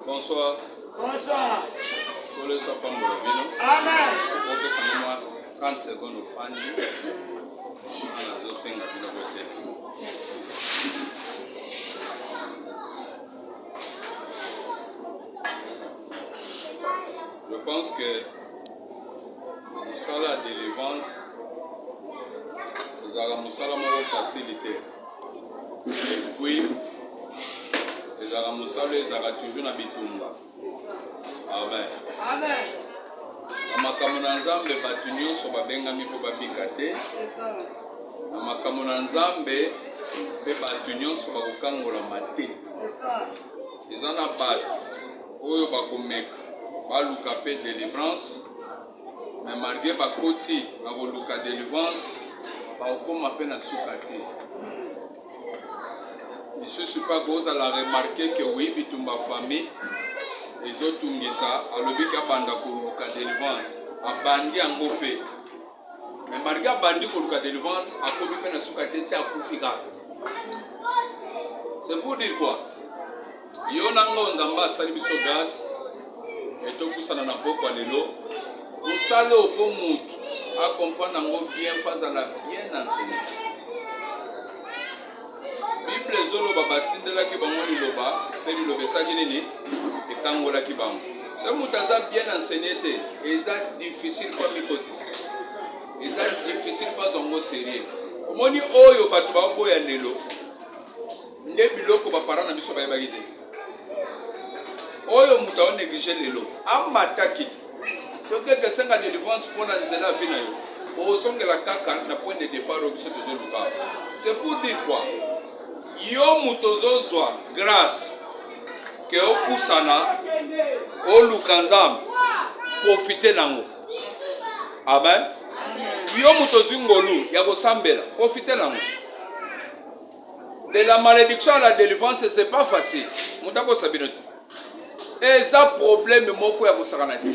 Bonsoir. Bonsoir. Pour le sapin de la vie, Amen. pour que ça me fasse 30 secondes au fan. Je pense que nous sommes la délivrance, nous avons une facilité. Et puis, nous avons toujours na bitumba. Amen. Amen. Makambo na Nzambe batu nyonso babengami mpo babika te. Makambo na Nzambe mpe batu nyonso bakokangolama te. Eza na bato oyo bakomeka baluka mpe délivrance, mais malgré bakoti na koluka délivrance bakokoma mpe na suka te. Lisusu mpe akozala remarke ke oui bitumba famille ezotungisa alobiki abanda koluka délivrance abandi yango mpe, mais malgré abandi koluka délivrance akomi mpe na suka te ti akufi kaka. C'est pour dire quoi? Yo nango Nzambe asali biso grâce etokusana na poko ya lelo osala opo mutu akomprendre yango bien fazala bien enseigné. Bible ezoloba batindelaki bango liloba mpe liloba esaki nini etangolaki bango. Se mutu aza bien enseigné te eza difficile kwa mikotisa, eza difficile kwa zongo sérieux. Omoni oyo bato baoboya lelo nde biloko bapara na biso bayebaki te. Oyo mutu aonéglige lelo amataki soki ekesenga délivrance mpona nzela avi na yo ozongela kaka na point de départ oyo biso tozoluka. C'est pour dire quoi? Yo mutu ozozwa grâce ke opusana oluka Nzambe profite nango. Amen. Yo mutu ozwi ngolu ya kosambela profite nango. De la malédiction à la délivrance, c'est pas facile. Moutako sabinote. Et ça problème moko ya kosakana te.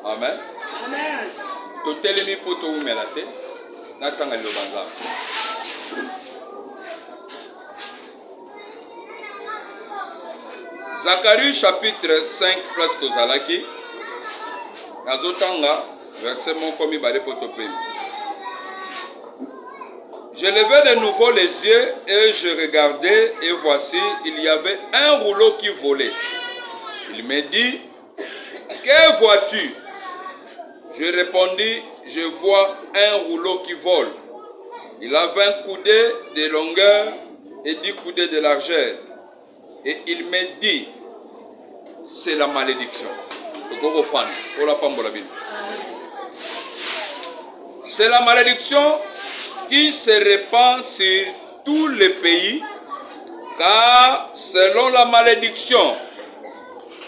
Amen. Amen. Totelemi po to umela te. Natanga lo banza. Zacharie chapitre 5 place tozalaki. Nazotanga verset moko mibale po topemi. Je levai de nouveau les yeux et je regardais et voici, il y avait un rouleau qui volait. Il me dit, que vois-tu? Je répondis, je vois un rouleau qui vole. Il avait un coudé de longueur et 10 coudées de largeur. Et il me dit, c'est la malédiction. C'est la malédiction qui se répand sur tout le pays, car selon la malédiction,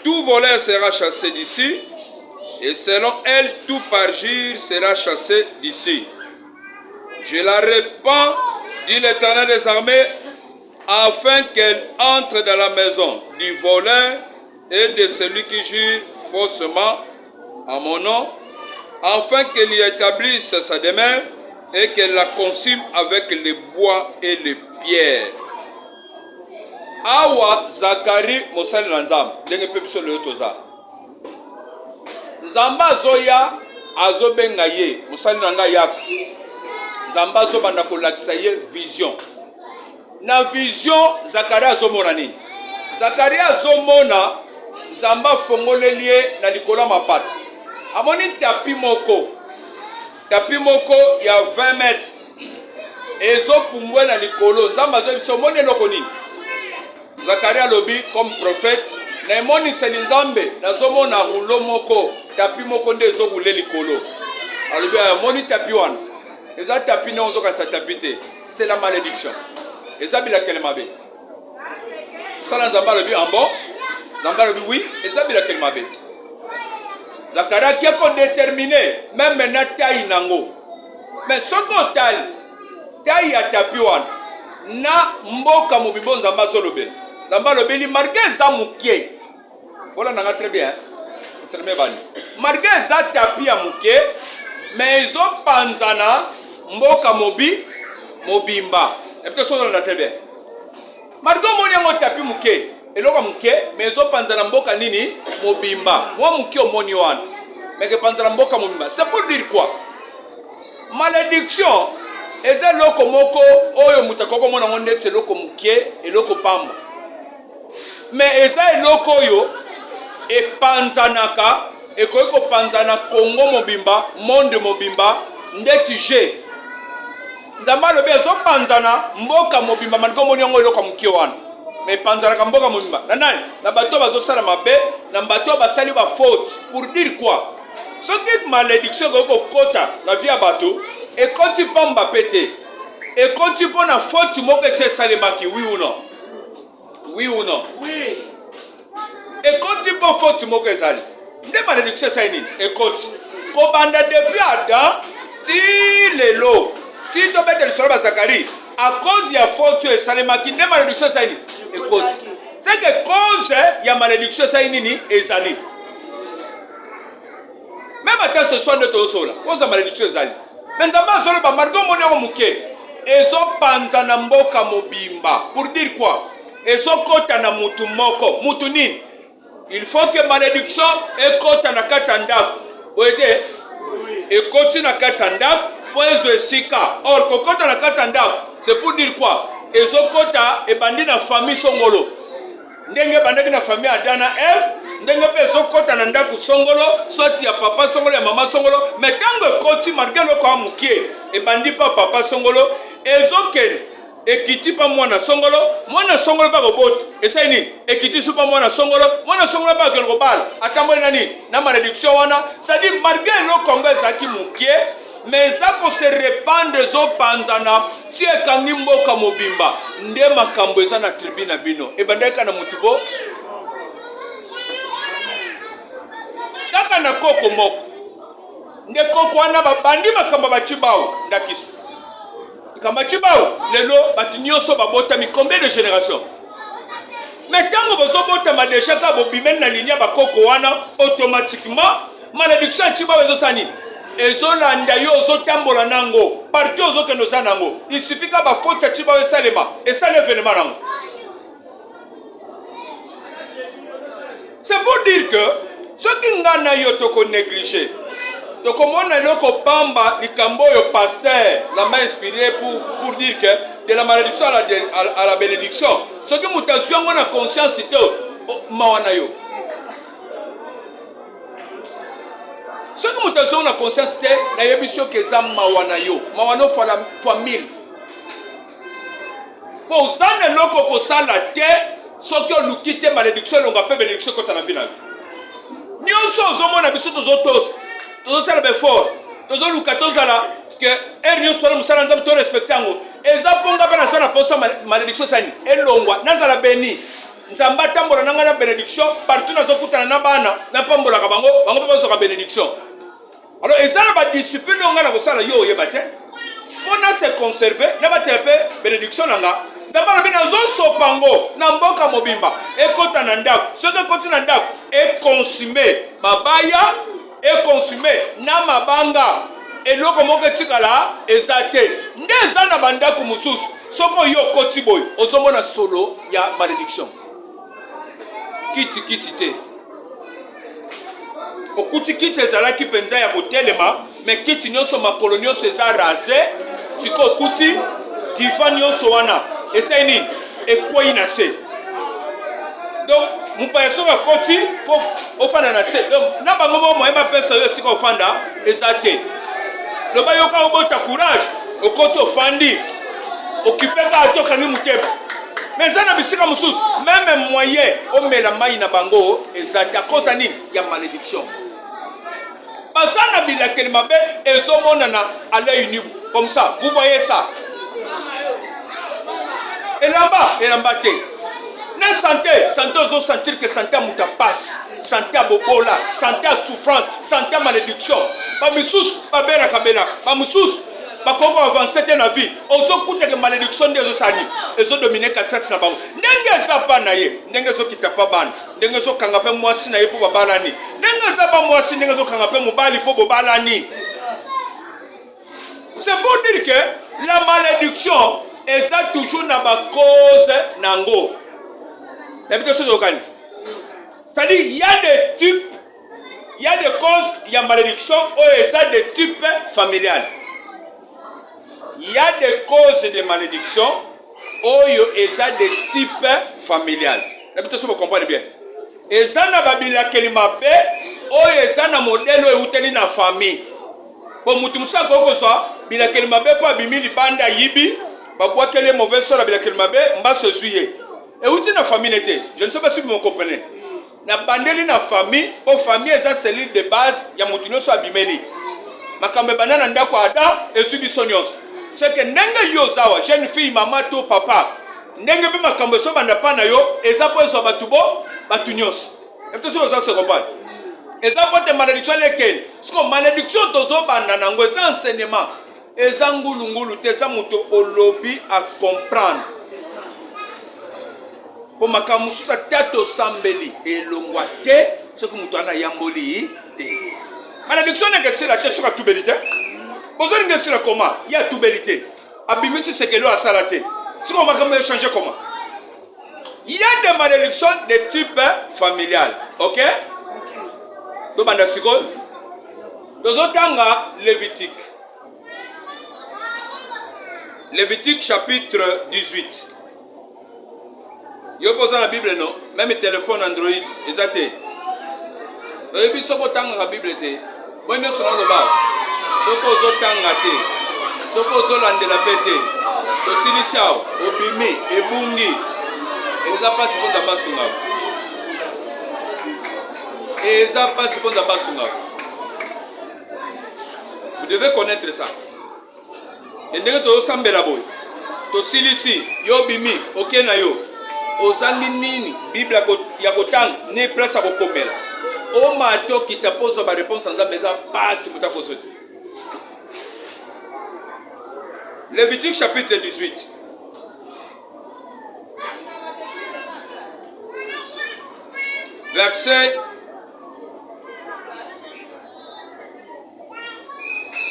tout voleur sera chassé d'ici, et selon elle, tout parjure sera chassé d'ici. Je la répands, dit l'Éternel des armées, afin qu'elle entre dans la maison du voleur et de celui qui jure faussement à mon nom, afin qu'elle y établisse sa demeure, et qu'elle la consume avec les bois et les pierres. Awa Zacharie mosali na Nzambe ndenge pe biso lelo toza. Nzambe azoya azobenga ye mosali na ngai yaka. Nzambe azobanda kolakisa ye vision. na vision Zakaria azomona nini? Zakaria azomona Nzamba fongolelie na likolo mapata. Amoni tapi moko ya 20 mètres. Ezo pumbwe na likolo. Nzamba zo biso moni eloko nini? Zakaria lobi comme prophète na emoni seni Nzambe nazomona rouleau moko tapi moko nde ezo roule likolo. Alobi amoni tapi wana. Eza tapi na ozo kasa tapi te. C'est la malédiction. Eza bila kelemabe. Sala Nzamba lobi ambo. Nzamba lobi oui, eza bila kelemabe. Zakaria qui est déterminé même maintenant taille nango. Mais soko tali taille ya tapi wana na mboka mobimbo Nzamba zolobe. Nzamba lobeli marqué za mukie. Voilà nanga très bien. C'est le même bani. Marqué za tapi ya mukie mais izo panzana mboka mobimba. Et puis ça on a très bien. Marqué moni ngo tapi mukie. Eloko mukie mais izo panzana mboka nini mobimba. Moi mukie omoni wana. Mais que panzana mboka mobimba. C'est pour dire quoi? Malédiction eza loko moko oyo mutakoko mona ngonde c'est loko mukie et loko pamba. Mais eza eloko oyo epanzanaka ekoyiko panzana Congo mobimba monde mobimba ndeti je Nzamba lobi ezo panzana mboka mobimba maniko moni yango eloko mukie wana mais panzanaka mboka mobimba na nani na bato bazo sala mabe na bato basali ba faute pour dire quoi ce qui malédiction ko kota na vie ya bato et quand tu pamba pété et quand tu prends la faute moko c'est salemaki oui ou non? Oui ou non? Oui. Et quand tu prends faute moko ezali nde malédiction ça nini? Écoute ko banda depuis Adam ti lelo ti to bete le solo Zacharie à cause ya faute et salemaki nde malédiction ça nini? Écoute c'est que cause ya malédiction ça nini ezali même à ce soir de ton sol cause ya malédiction ezali mais Nzamba solo ba margo monyango muke ezo panza na mboka mobimba pour dire quoi? Ezo kota na mutu moko mutu nini? Il faut que malédiction ekota na kati ya ndako oete ekoti na kati ya ndako po ezo esika or kokota na kati ya ndako c'est pour dire quoi? Ezo kota ebandi na famille songolo ndenge bandaki na famille Adana Eve ndenge pe ezo kota na ndako songolo soti ya papa songolo ya mama songolo mais tango ekoti marke loko ya mukie ebandi pa papa songolo ezo kende ekiti pa mwana songolo pa koboto esai nini ekiti su pa mwana songolo pa kende kobala atamboli nani na malédiction wana c'est-à-dire marke loko yango ezalaki mukie mais ezako se répandre ezopanzana ti ekangi mboka mobimba nde makambo eza na tribu na bino ebandaka na mutu bo kaka na koko moko nde koko wana babandi makambo bachibao ndakisa makambo bachibao lelo batu nyonso babotami combien de générations mais tango bozobotama déjà ka bobimeni na linia bakoko wana automatiquement malédiction achibao ezosani ezolanda yo ozotambola nango partout ozokende oza nango il suffit ka bafaute achibao esalema esala événement nango. C'est pour dire que ce qui ngana yo toko négliger toko mona loko pamba likambo yo pasteur la main inspirée pour dire que de la malédiction à la bénédiction ce qui mutation ngona conscience te mawana yo ce qui mutation ngona conscience te na yebisio ke za mawana yo mawana fala toi 1000 pour ça ne loko ko sala te ce que nous quitte malédiction longa pe bénédiction kota na vie na nyonso ozomona biso tozosala befort tozoluka tozala ke ere nyonso tozala mosala nzambe to respecte yango eza mponga mpe nasala poso malédiction sani elongwa nazala beni nzambe atambola na ngai na bénédiction partout nazokutana na bana napambolaka bango mpe bazoka bénédiction alors eza na badiscipline oyo ngai na kosala yo oyeba te mpona se conserve na batela mpe bénédiction na nga nzambe alobi nazosopango na mboka mobimba ekota na ndako soki ekoti na ndako ekonsume mabaya ekonsume na mabanga eloko moko etikala eza te nde eza na bandako mosusu soki oyo okoti boye ozomona solo ya malédiction kiti te okuti kiti ezalaki mpenza ya kotelema me kiti nyonso makolo nyonso eza rase sikoyo okuti diva nyonso wana Et c'est nini? Et quoi il a fait? Donc, mon père sera côté pour offrir na se. Donc, n'a pas moment moi ma personne aussi qu'on fanda exacté. Le bayoka au ta courage, au côté au fandi, occupé ka to kangi muteba. Mais ça n'a bisika mususu, même moyen au mela mai na bango exact à cause ani ya malédiction. Parce que na bila kelima be ezomona na ala uni comme ça. Vous voyez ça? Et là-bas te. Na santé aux sentir que santé muta passe, santé à bobola, santé à souffrance, santé à malédiction. Ba misusu ba bela kabela, ba misusu ba kongo avancer na vie. Ozo kuta que malédiction des osani, ezo dominer 4 na bango. Ndenge za pa na ye, ndenge zo kitapa bana, ndenge zo kanga pe mwasi na ye po babalani. Ndenge za ba mwasi ndenge zo kanga pe mobali po bobalani. C'est pour dire que la malédiction est toujours na ba cause nango. C'est-à-dire, il y a des types, il y a des causes, il y a malédiction, et ça des types familiales. Il y a des causes de malédiction, et ça des types familiales. Vous comprenez bien. Et ça n'a pas bien kelima be, et ça n'a modèle où il y a une famille. Pour mutumsa koko so, bila kelima be po abimi libanda yibi, ba kwa kele mauvais sort bila kelima be, mba se suyer. Et où est la famille n'était? Je ne sais pas si vous me comprenez. Na bandeli na famille, pour famille est la cellule de base, ya mutunyo so abimeli. Makambe banana ndako ada et subi sonyos. C'est que nenga yo zawa, jeune fille, maman to papa. Nenga be makambe so banda pa na yo, eza po so batubo, batunyos. Et tout ça se comprend. Eza po te malédiction lesquelles? Parce que malédiction tozo banda nango eza enseignement. Eza ngulungulu te za muto olobi à comprendre. Pour ma kamususa tato sambeli et l'ongwate ce que mutana yamboli te. Malédiction n'est que c'est la tête sur la tubélité. Besoin de c'est comment? Il y a tubélité. Abimisi c'est que l'eau a salaté. Ce qu'on va changer comment? Il y a des malédictions de type familial. Ok? Donc banda siko. Dans otanga Lévitique. Lévitique chapitre 18. Yo posa la Bible non, même téléphone Android, exact. Et puis soko tanga la Bible te. Bonne sona lo ba. Soko zo tanga te. Soko zo lande la pété. To silisao, obimi, ebungi. Eza pas si bonza basunga. Eza pas si bonza basunga. Vous devez connaître ça. Et ndenge to sambela boy. To silisi, yo bimi, OK na yo. Ozangi nini Bible ya kotanga ni place ya kokomela o mato kitapoza ba réponse nzambe eza pasi mutakozo. Lévitique chapitre 18 verset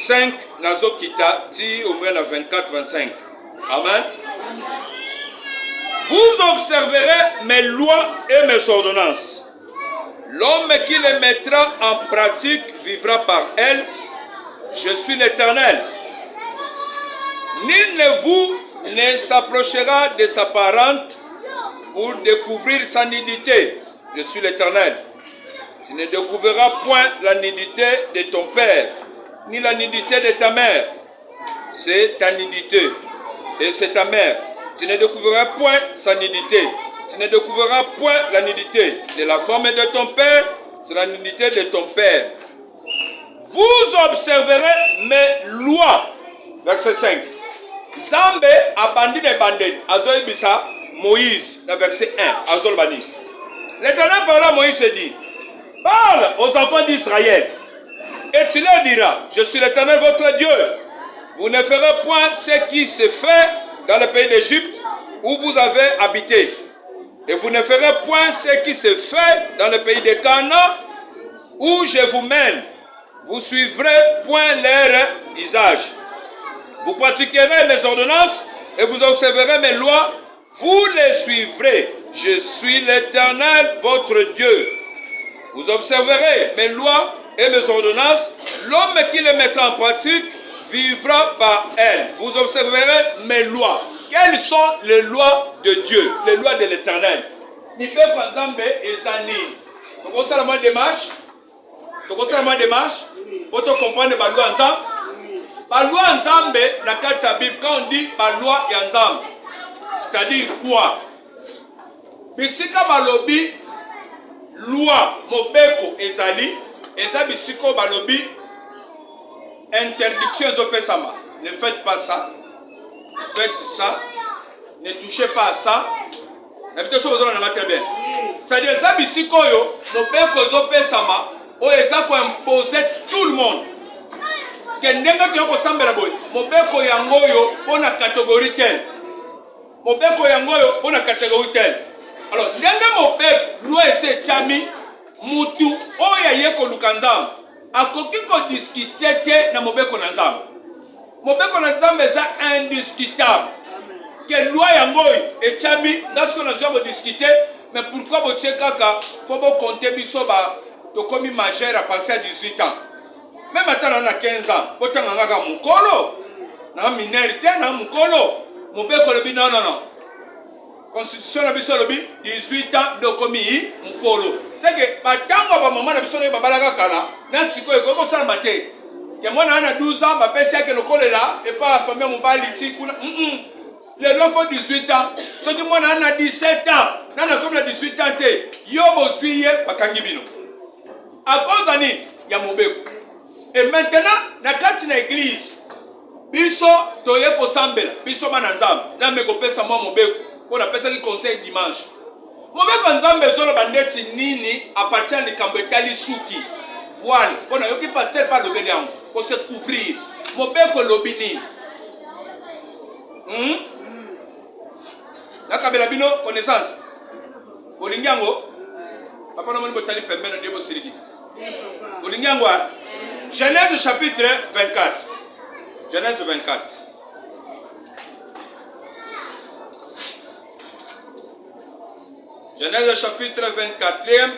5 nazokita ti au moins na 24-25. Amen. Vous observerez mes lois et mes ordonnances. L'homme qui les mettra en pratique vivra par elles. Je suis l'Éternel. Nul de vous ne s'approchera de sa parente pour découvrir sa nudité. Je suis l'Éternel. Tu ne découvriras point la nudité de ton père, ni la nudité de ta mère. C'est ta nudité et c'est ta mère. Tu ne découvriras point sa nudité. Tu ne découvriras point la nudité de la femme de ton père. C'est la nudité de ton père. Vous observerez mes lois. Verset 5. Zambe abandi ne banden. Azoy bisa Moïse. Verset 1. Azol bani. L'Éternel parla à Moïse et dit: parle aux enfants d'Israël. Et tu leur diras: je suis l'Éternel votre Dieu. Vous ne ferez point ce qui se fait dans le pays d'Égypte où vous avez habité. Et vous ne ferez point ce qui se fait dans le pays de Canaan où je vous mène. Vous suivrez point leur usage. Vous pratiquerez mes ordonnances et vous observerez mes lois. Vous les suivrez. Je suis l'Éternel, votre Dieu. Vous observerez mes lois et mes ordonnances. L'homme qui les mettra en pratique vivra par elles. Vous observerez mes lois. quelles sont les lois de Dieu, les lois de l'Éternel? Mibeko Nzambe ezani. Donc on s'en démarche. Donc on s'en démarche. Pour te comprendre les lois Nzambe. La loi Nzambe, la carte de la Bible, quand on dit la loi Nzambe, c'est-à-dire quoi? Bisika balobi loi mobeko ezali, eza bisiko balobi interdiction ezopesama. Ne faites pas ça. Faites ça. Ne touchez pas à ça. Très bien. C'est-à-dire eza bisiko yo mobeko ezopesama, o eza ko imposer tout le monde. Kendenga tu yoko sambela boy. Mobeko yango yo pona catégorie telle. Mobeko yango yo pona catégorie telle. Alors, ndenga mobeko loi ese chami mutu oya yeko lukanzam. Akoki ko discuter te na mobeko na nzambe. Mobeko na nzambe za indiscutable. Que loi yango e chami ndasko na zo ko discuter, mais pourquoi bo tchekaka faut bo compter biso ba to komi majeur à partir de 18 ans. Même attends on a 15 ans, autant on a mukolo, na minorité na mukolo, mobeko le non non non. Constitution la biso le 18 ans de komi mukolo. C'est que batango ba maman na biso le babalaka kala, na siko e ko sala maté. Que moi na 12 ans, ba pesa que le kole là et pas la famille mobali ti kuna. Les gens font 18 ans. Ce que moi na 17 ans, na comme 18 ans té, yo bo suiye bakangi bino. À cause ani ya mobeko. Et maintenant, dans la église, biso toye ko sambela, biso bana nzambe, na meko pesa mo mobeko, pour la pesa qui conseille dimanche. Mobeko nzambe zolo bandeti nini à partir de kambetali suki. Voile, on a yoki passer par le bélian, pour se couvrir. Mobeko lobini. Na kabela bino connaissance. Olingango, papa no moni botali pembeno ndebo siriki. Olingango Genèse chapitre 24. Genèse 24. Genèse chapitre 24e.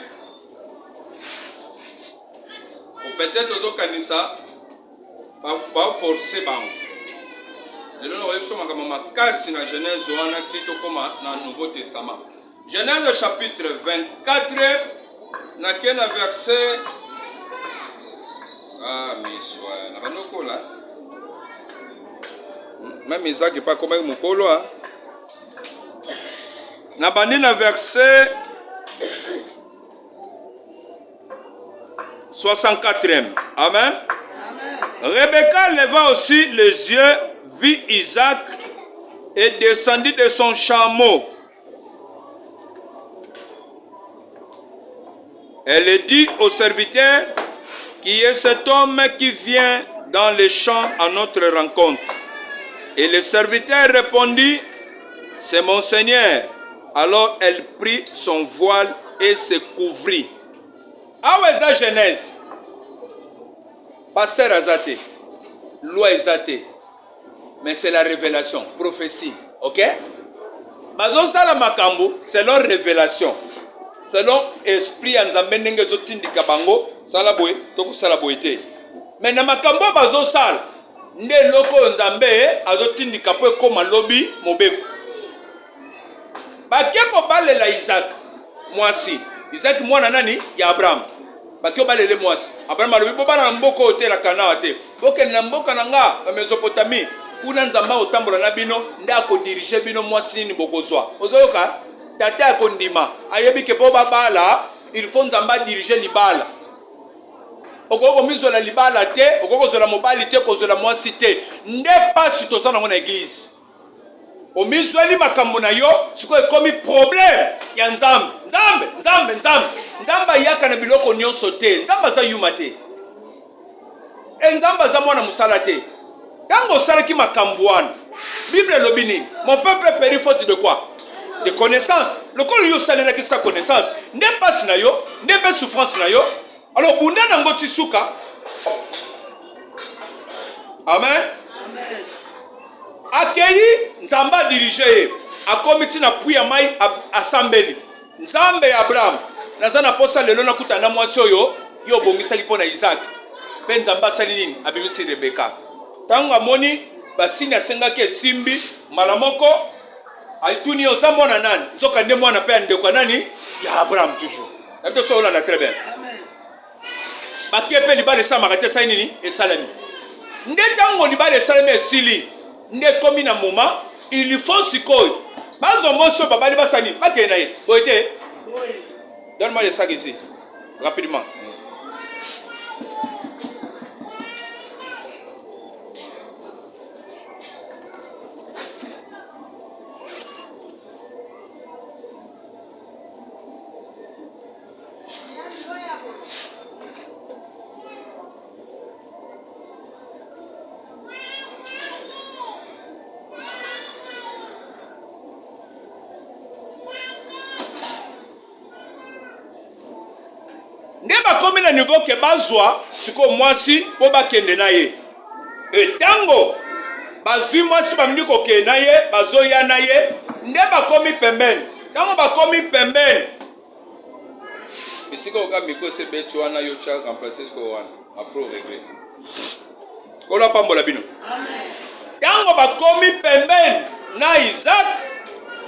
Ou peut-être aux Okanissa, pas forcer bango. Et là, nous avons casse dans Genèse comme dans le Nouveau Testament. Genèse chapitre 24, dans quel verset? Ah, mais soit, là. Même Isaac n'est pas comme mon colo. N'a pas dit le verset 64e. Amen. Rebecca leva aussi les yeux, vit Isaac et descendit de son chameau. Elle dit au serviteur: qui est cet homme qui vient dans les champs à notre rencontre? Et le serviteur répondit: c'est mon Seigneur. Alors elle prit son voile et se couvrit. Ah ouais, c'est la Genèse. Pasteur Azate, loi Azate. Mais c'est la révélation, prophétie. Ok? Bazo sala makambo, c'est leur révélation. Selon esprit Nzambe ndenge zotindika bango, sala boye, toko sala boye te. Mais na makambo bazo sala, nde loko Nzambe azotindika po koma lobi mobeko. Bakeko balela Isaac, mwasi. Isaac mwana nani? Ya Abraham. Bakeko balele mwasi. Abraham alobi bo bana mboko hotel la Kana te. Boke na mboka nanga na Mesopotamie. Kuna Nzambe otambola na bino, nde ako diriger bino mwasi ni bokozwa. Ozoyoka? Tate akondima. Ayebi ke po babala, il faut Nzambe diriger libala. Okoko mizo la libala te, okoko zo la mobali te, ko zo la mwasi te. Nde pasi to sana na église. O mizo ali makambo na yo, siko ekomi problème ya Nzambe. Nzambe yaka na biloko nyonso te. Nzambe za yuma te. Nzambe za mwana musala te. Tango salaki makambo wana. Bible lobi nini? Mon peuple périt faute de quoi? De connaissance. Le corps yo salela ki sa connaissance. Nde passe na yo, nde be souffrance na yo. Alors bunda na ngoti suka. Amen. Akeyi Nzamba diriger a komiti na puya mai asambeli. Nzambe ya Abraham. Nazana posa lelo na kutana mwasi oyo yo bongisa lipo na Isaac. Pe Nzamba sali nini? Abimisi Rebecca. Tango amoni basini asengaki esimbi mbala moko aituni oza mwana nani nzoka nde mwana pe ndeko nani ya Abraham toujours nabito so olanda très bien bakepe libala esamaka te sai nini esalami nde ntango libala esalami esili nde komi na moma il faut sikoyo bazo moso babali basani bakende na ye boye te donne-moi le sac ici rapidement. Ndeba komi na niveau ke bazwa siko mwasi po bakende na ye. Etango bazwi mwasi bamini kokende na ye, bazoya na ye, ndeba komi pembeni. Tango bakomi pembeni. Bisika oka miko se betu wana yo cha remplacer ko wana. Apro régler. Kola pambola bino. Amen. Tango bakomi pembeni na Isaac,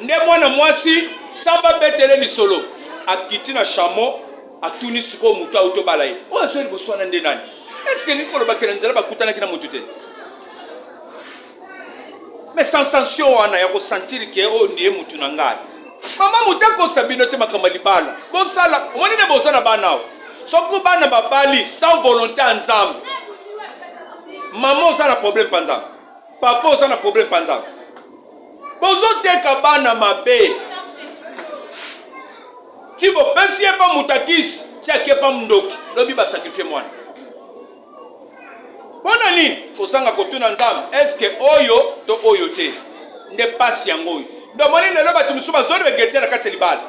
nde mwana mwasi samba betele ni solo. Akiti na chamo atuni siko mutu auto balaye. O azeli boswana nde nani? Est-ce que nikolo bakela nzela bakutana kina mutu te? Mais sensation wana ya ko sentir que o ndiye mutu na ngai. Mama mutako sabino te makamba libala. Bosala, omoni ne bosana banao. Soko bana babali sans volonté nzambe. Maman osana problème panzambe. Papa osana problème panzambe. Bozo teka bana mabe. Si vous pensez pas mutakis, c'est que pas mundoki. Lobi ba sacrifier moi. Bona nini? Osanga kotuna nzambe. Est-ce que oyo to oyo te? Ne passe yango. Donc moni lelo ba tumusuba zone begete na kati libala.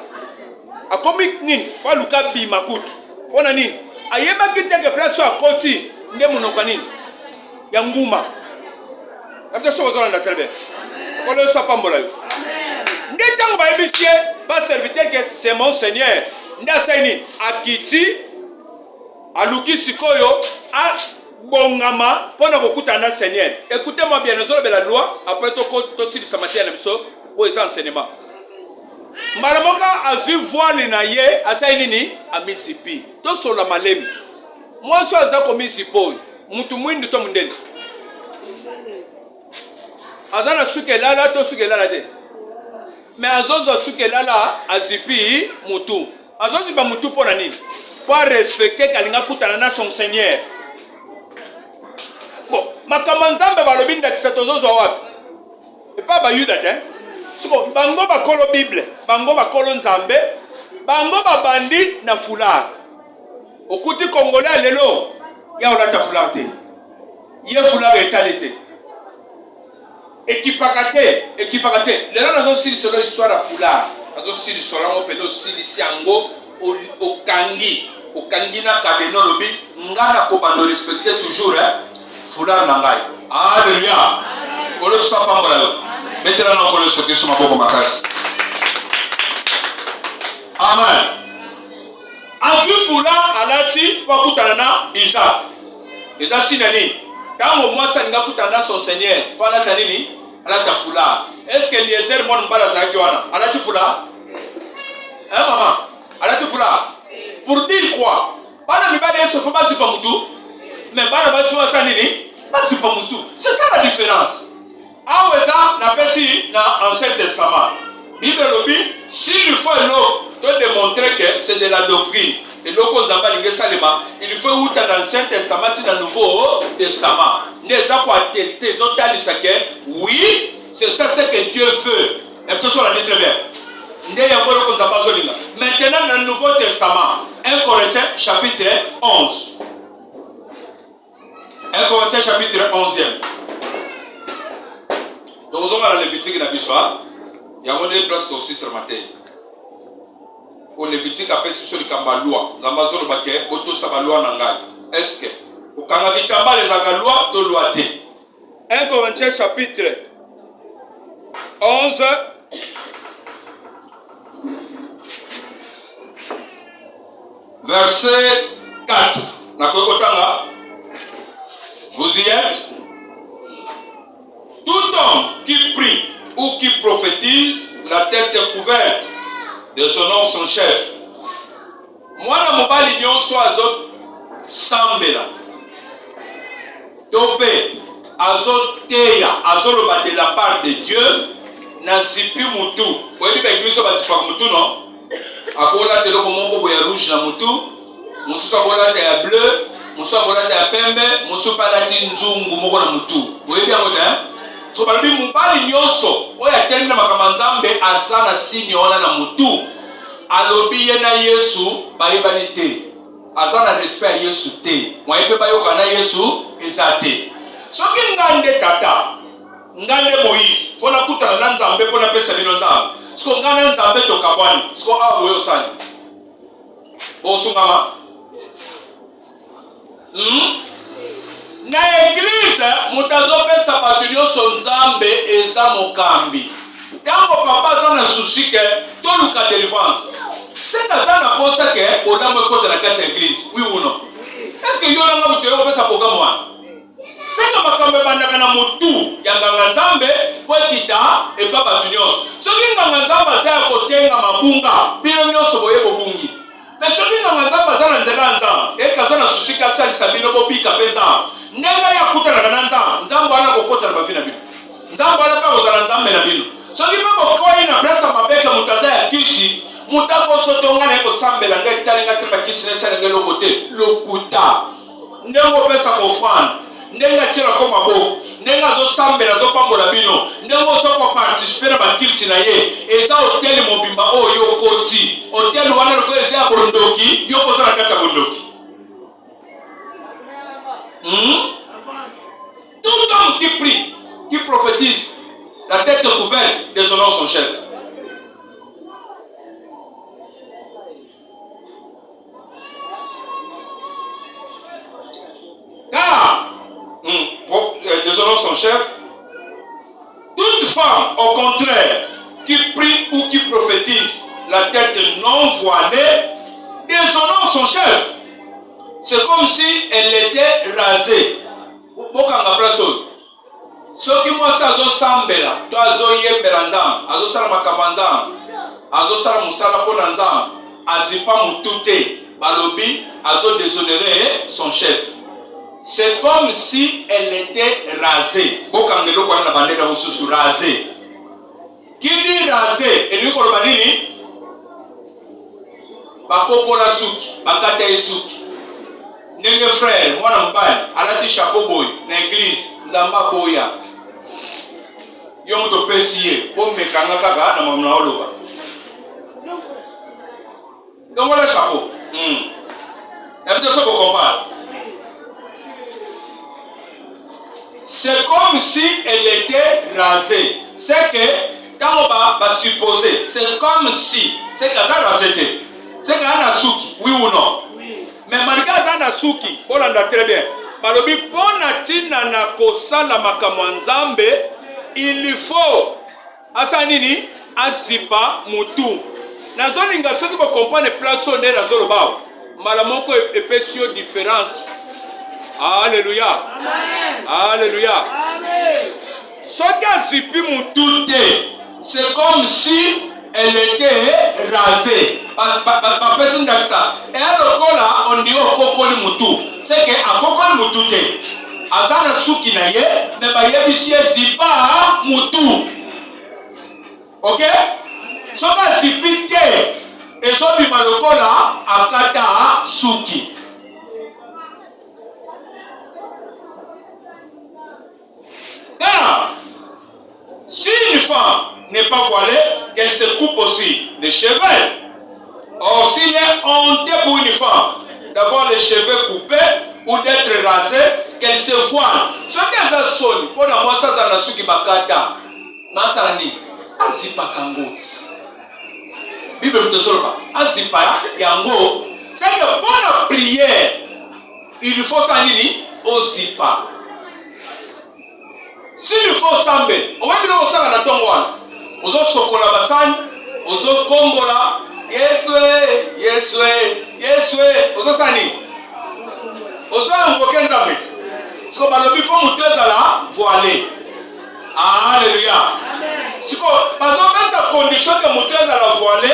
Akomi nini? Kwa luka bi makutu. Bona nini? Ayeba kitenge place à koti nde munoko nini? Ya nguma. Abda so zona na trebe. Kolo so pambola yo. Nde tango ba ebisie ba serviteur que c'est mon Seigneur. Nda saini akiti aluki sikoyo a bongama pona kokuta na Seigneur. Écoutez-moi bien, nous avons la loi après to sili samatia na biso pour les enseignements. Maramoka azu voile na ye asaini ni amisipi. To sola malemi. Moi so azako misipo. Mutu mwindi to mundele. Azana suke lala to suke lala de. Mais azozo suke lala azipi mutu. Azozi ba mutu pona nini? Pour respecter kalinga kutana na son Seigneur. Bon, makamanzambe balobi ndakisa tozozo wapi? Et pas ba yuda te. Siko bango bakolo Bible, bango bakolo nzambe, bango babandi na foulard. Okuti Congolais lelo ya olata foulard te. Ye foulard etalite. Ekipakate. Lelo nazo sili solo histoire à foulard. Nazo sili solo ngo pelo sili siango okangi na kabeno lobi ngana ko bando respecter toujours foulard na ngai. Alléluia. Kolo sa pambola yo. Mettez-la dans le choqué sur ma boque makasi. Amen. Azu foulard alati wa kutana Isaac. Eza sinani. Quand moi ça nga kutana son Seigneur, fala tanini alata foulard. Est-ce que Eliezer mon mbala zaki wana? Alati foulard? Hein maman? Alati foulard. Pour dire quoi? Bana mibale yeso faut pas super mutu. Mais bana ba soa sanini? Pas super mutu. C'est ça la différence. Aweza na pesi na Ancien Testament. Bible lobi, s'il faut de démontrer que c'est de la doctrine. Et loko zamba lingesalema, il faut ou dans l'Ancien Testament et dans le Nouveau Testament. Les a quoi attester, ils ont dit que oui, c'est ça ce que Dieu veut. Et que soit la lettre bien. Maintenant dans le Nouveau Testament, 1 Corinthiens chapitre 11. 1 Corinthiens chapitre 11e. Donc vous avez la Lévitique dans l'histoire. Il y a une place aussi sur ma tête. Pour Lévitique après sur le kamba loi. Zambazo le baké, auto sa loi nangai. Est-ce que au kamba di kamba les aga loi de loi té. 1 Corinthiens chapitre 11 verset 4. Nakokotanga. Vous y êtes? qui prophétise, la tête couverte, de son nom son chef. Mwana mobali nyonso azo sambela. Topé, azo teya, azo loba de la part de Dieu, na zipi mutu. Vous voyez bien que ba zipa mutu non? Akola te loko moko boya rouge na mutu, mususu akola te ya bleu, mususu akola te ya pembe, mususu palati nzungu moko na mutu. Vous voyez bien hein? So balobi mobali nyonso oyo atelemi na makambo nzambe aza na signe wana na mutu. Alobi ye na Yesu bayebani te. Aza na respect ya Yesu te. Mwayepe bayoka na Yesu eza te. Soki ngande tata, ngande Moïse, fona kutana na nzambe pona pesa bino nzambe. Siko ngana nzambe to kabwani. Siko awo yo sani. Osungama. Na église mutazo pesa bato nyonso nzambe eza mokambi. Tango papa aza na souci ke toluka délivrance. C'est ça na posa ke odamo ekota na kati ya église. Oui ou non? Est-ce que yo nanga mutu yo pesa programme wana? C'est que makambe bandaka na mutu ya nganga nzambe po kita e pa bato nyonso. Soki nganga nzambe aza ya kotenga mabunga, bino nyonso boye bobungi. Mais soki nganga nzambe aza na nzela nzambe, eka na souci ka salisa bino bobika pe nzambe. Ndenga ya kutana na nzambe, nzambe wana kokota na bafina bino. Nzambe wana pa kozala nzambe na bino. Soki pa bokoi na place mabeka mutaza ya kisi, mutako sotonga na eko sambela ngai talinga te makisi nesa ngelo kote lokuta. Ndengo pesa kofrande, ndenga tira ko maboko, ndenga zo sambela zo pambola bino, ndengo so ko participer na bakilti na ye. Eza hotel mobimba oyo koti. Hotel wana loko eza ya bondoki, yo poza na kata bondoki. Tout homme qui prie, qui prophétise, la tête couverte, déshonore son chef. Car, déshonore son chef, toute femme, au contraire, qui prie ou qui prophétise, la tête non voilée, déshonore son chef. C'est comme si elle était rasée. Bokanga braso. Soki mwasi azo sambela, to azo yembela nzambe, azo sala makambo nzambe, azo sala musala pona nzambe, azipa mutute, balobi azo déshonorer son chef. C'est comme si elle était rasée. Bokanga loko na bandela mususu rasée. Qui dit rasée, elingi koloba nini? Bakopola suki, bakata suki. Nenge frère, mwana mbali, alati chapeau boy, na église, nzamba boya. Yo moto pesiye, pombe kanga kaka na mamna oloba. Donc voilà chapeau. Est-ce que vous comprenez? C'est comme si elle était rasée. C'est que, quand on va supposer, c'est comme si, c'est que ça rasé. C'est qu'il y a un suki, oui ou non? Mais malgré ça, suki, on l'a très bien. Balobi pona tina na kosala makambo nzambe, il faut asanini azipa mutu. Nazolinga soki ko comprendre place on est nazolo ba. Malamoko epesio différence. Alléluia. Amen. Alléluia. Amen. Soki azipi mutu te, c'est comme si elle était rasée. Pas personne dans ça. Et alors là, on dit au kokoli mutu. C'est que à kokoli mutu te. Azana suki na ye, mais ba yebisi zipa mutu. Ok? Soka zipi te. Et so bi malokola akata suki. Car si une femme n'est pas voilée, qu'elle se coupe aussi les cheveux. Or, s'il est honteux pour une femme d'avoir les cheveux coupés ou d'être rasée, qu'elle se voile. Ce qu'elle a sonné, pour moi, ça, ça n'a su qui bakata. Masalani, azipa kangoti. Bible te solva. Azipa yango. C'est que pour la prière, il faut ça nini, ozipa. S'il faut sambe, on va dire que ça va dans ozo sokola basani, ozo kombola, Yeswe, Yeswe, Yeswe, ozo sani, ozo invoquer nzambe. Parce que balobi faut muteza la voiler. Alléluia. siko bazopesa condition que moto azala voilé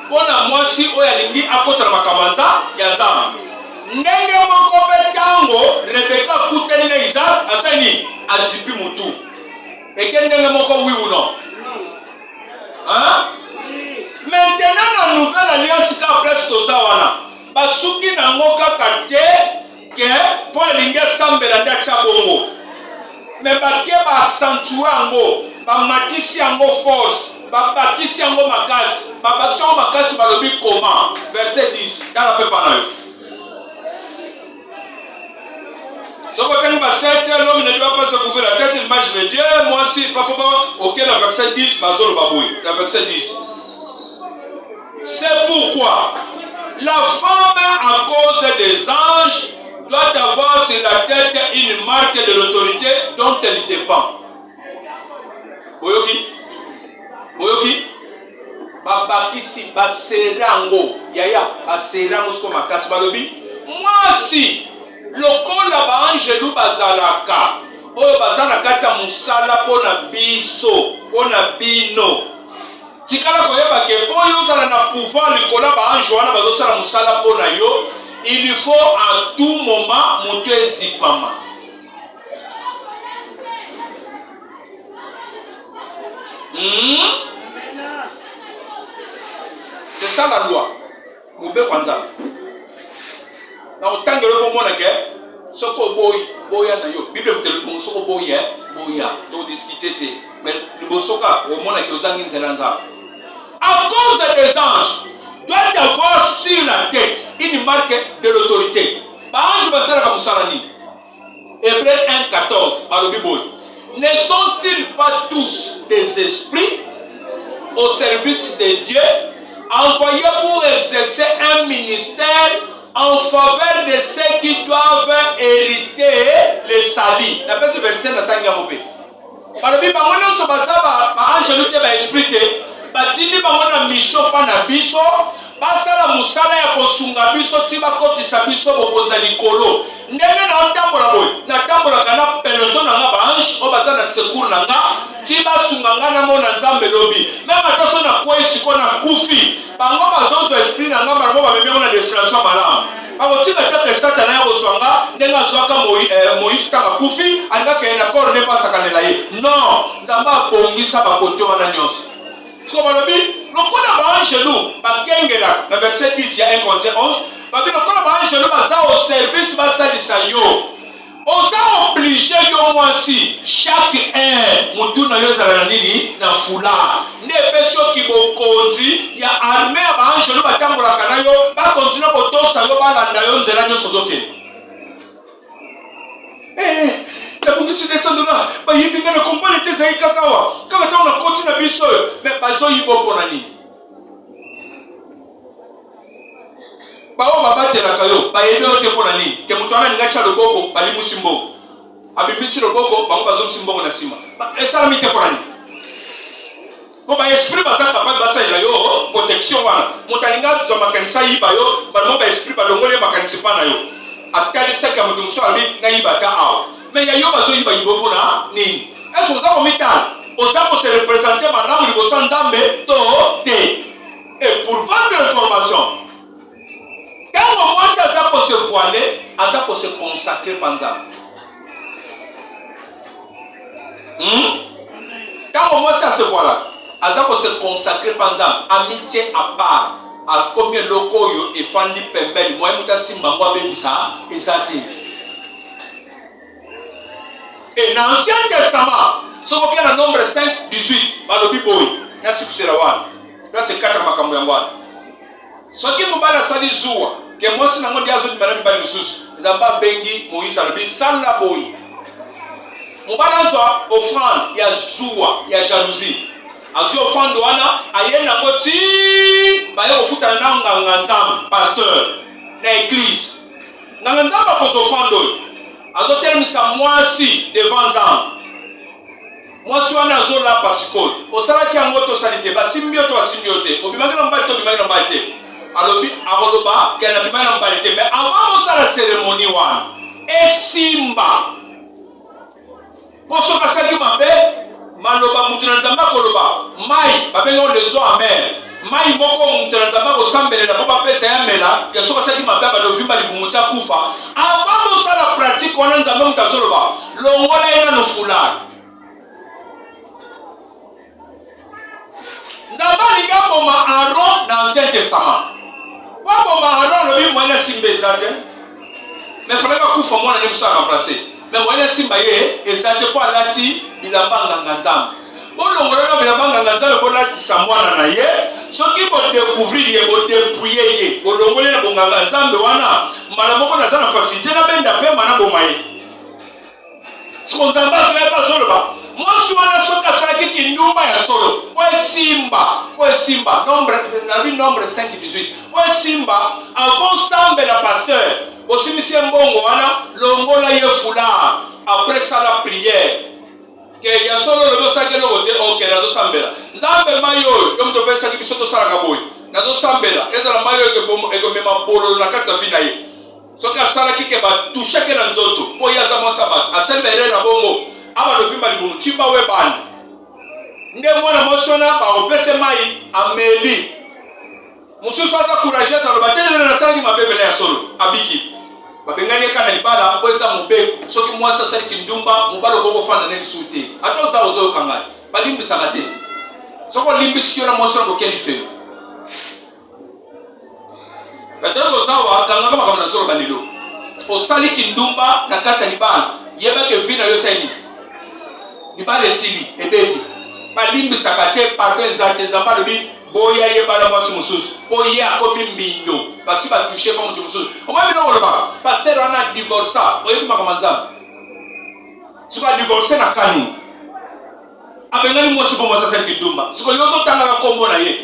mpona mwasi oyo alingi akota na makamanza ya nzambe. Ndenge moko mpe ntango Rebeka akutani na Isaac asali azipi mutu eke ndenge moko oui ou non? Hein? Maintenant na nouvelle alliance ka presque toza wana basuki nango kaka te ke mpo alingi asambela nde atya bongo, me bake baaccentue yango bamatisi yango force babakisi yango makasi babakisi yango makasi balobi comment verset 10 tala mpe pana yo soko tangi basete l'homme ne doit pas se couvrir la tête, l'image de Dieu. Moi aussi papa ok la verset 10 bazolo baboui la verset 10. C'est pourquoi la femme à cause des anges doit avoir sur la tête une marque de l'autorité dont elle dépend. Boyoki Boyoki babakisi baserango yaya baserango sko makasi balobi mwasi lokola baangelu bazalaka oyo baza na kati ya mosala mpona biso mpona bino tikala koyeba ke oyo ozala na pouvoir likola baange wana bazosala mosala mpona yo, il faut à tout moment moto ezipama. C'est ça la loi. Moube kwanza. Na otangelo ko mona ke soko boya na yo. Bible mutelo ko soko boya to discuter te. Mais libosoka o mona ke ozangi nzela nza. À cause des anges doit avoir sur la tête une marque de l'autorité. Ange basala ka musalani. Hébreux 1:14 par le Bible. Ne sont-ils pas tous des esprits au service de Dieu, envoyés pour exercer un ministère en faveur de ceux qui doivent hériter les salis? La personne verset n'attend pas. Par le Bible, on se base à ange te ba esprit te, batini bango na mission pa na biso, basala musala ya kosunga biso tiba kotisa biso bokonza likolo. Ndenge na ntambola boy, na tambola kana peloton na ba ange o baza na secours na nga, tiba sunganga na mona nzambe lobi. Même attention na kwa isiko na kufi, bango bazozo esprit na nga bango ba bebe na destination malamu. Bako tika tete stata na ya kozwanga, ndenga zwaka Moïse kaka kufi, anga ke na kor ne pasa kanela ye. Non, nzamba bongisa bakote wana nyonso. Ce qu'on va le dire, le coup d'Abraham bakengela, le verset 10, il y a 1 Corinthiens 11, le coup d'Abraham baza au service, baza lisayo. Oza obligé yo mwasi, chaque un, mutu na yo zala nini, na fula. Ne pesio ki bokonzi, ya armée Abraham batambola kana yo, ba continue kotosa yo balanda yo nzela nyo sozoke. La police descend de là, bah il vient de comprendre les thèses kakawa. Quand on a continué à biso, mais pas zo yibo ponani. Ba o baba te la kayo, ba yebe o te ponani. Ke mutwana ngacha loboko, bali musimbo. Abimisi loboko, ba bazo musimbo na sima. Ba esa mi te ponani. Ko ba esprit basa capable basa ila yo protection wana. Mutalinga zo makanisa yiba yo, ba mo ba esprit ba longole makanisa pa na yo. Akali saka mutu muso ali na yiba ta aw. Mais il y a pas de yibo na ni. Est-ce que ça omital? Osa ko se représenter madame liboso nzambe to te. Et pour votre information, quand on commence à ça pour se voiler, à ça pour se consacrer panza. Quand on commence à se voiler, à ça pour se consacrer panza, amitié à part, à combien loko yo et fandi pembeli, moi muta simba ngwa bebisa ezati. Et dans l'Ancien Testament, ce qu'on a dans nombre 5, 18, dans le Bible, il y a ce que c'est là. Là, c'est 4 makambo yangwa. Ce qui m'a dit, c'est que moi, si je suis dit, madame Banissus, Zamba Bengi, Moïse, Albi, sans la boy. Mon balance offrande, il y a zoua, il y a jalousie. Azu offrande wana, ayen na ngoti, baye okuta na nganzam, pasteur, na église. Nganzam ba ko offrande. Azotelemisa mwasi devant nzambe. Mwasi wana azola pasikote. Osalaki yango tosalite basimbi yo to basimbi yo te. Obimaki na mbali to obimaki na mbali te. Alobi akoloba ke na bimaki na mbali te. Mais avant osala cérémonie wana, esimba. Poso kasaki mabe, maloba mutu na nzambe koloba mai babengo les eaux amères mai moko mutu na nzambe kosambelela po bapesa ya mela ke soki asaki mabe balovimba libumu tia kufa avant bosala pratique wana nzambe mutu azoloba longola ye nano fulari nzambe alingi aboma Aron na ancien testament po aboma Aron alobi moyene simba eza te mais falaka kufa mwana ne moso aremplace mais moyene simba ye eza te po alati bilamba nganga nzambe bolongolana bilamba nganga nzambe bolatisa mwana na ye soki bodécouvrir ye bodépouye ye bolongoli na bonganga nzambe wana mbala moko naza na facilité nabenda pema na boma ye siko nzambe azoleba azoloba mwasi wana soki asalaki kindumba ya solo po esimba nombre 5-18 po esimba avosambela pasteur osimisi mbongo wana longola ye foulard après sala prière ke ya solo lobi osalaki eloko te ok nazosambela nzambe mai oyo yo moto opesaki biso tosalaka boye nazosambela ezala mai oyo ekomema bololo na kati ya vi na ye soki asalaki ke batushake na nzoto mpo ye aza mwasa bato asembele na bongo abalofimba libumu cimba we bana nde mwana mwasi wana baopese mai ameli mosusu aza courageux aloba telele nasalaki mabebele ya solo abiki babengani eka na libala po eza mobeko soki mwasi asaliki ndumba mobala okokofanda ne lisusu te ata oza ozoyoka ngai balimbisaka te soki olimbisi yo na mwasi wana bokeli felo katoko ozawa kangaka makambo na solo balelo osaliki ndumba na kati ya libala yebake vi na yo saini libala esili ebebi balimbisaka te pardon eza te nzambe alobi boya yebala mwasi mosusu po ye akomi mbindo basi batushe pa moto mosusu omoi bino kolobaka paster wana divorsa oyebi makambo nzambe soki adivorce na kani abengani mwasi po mwasi asaliki ndumba siko yo ozotangaka kombo na ye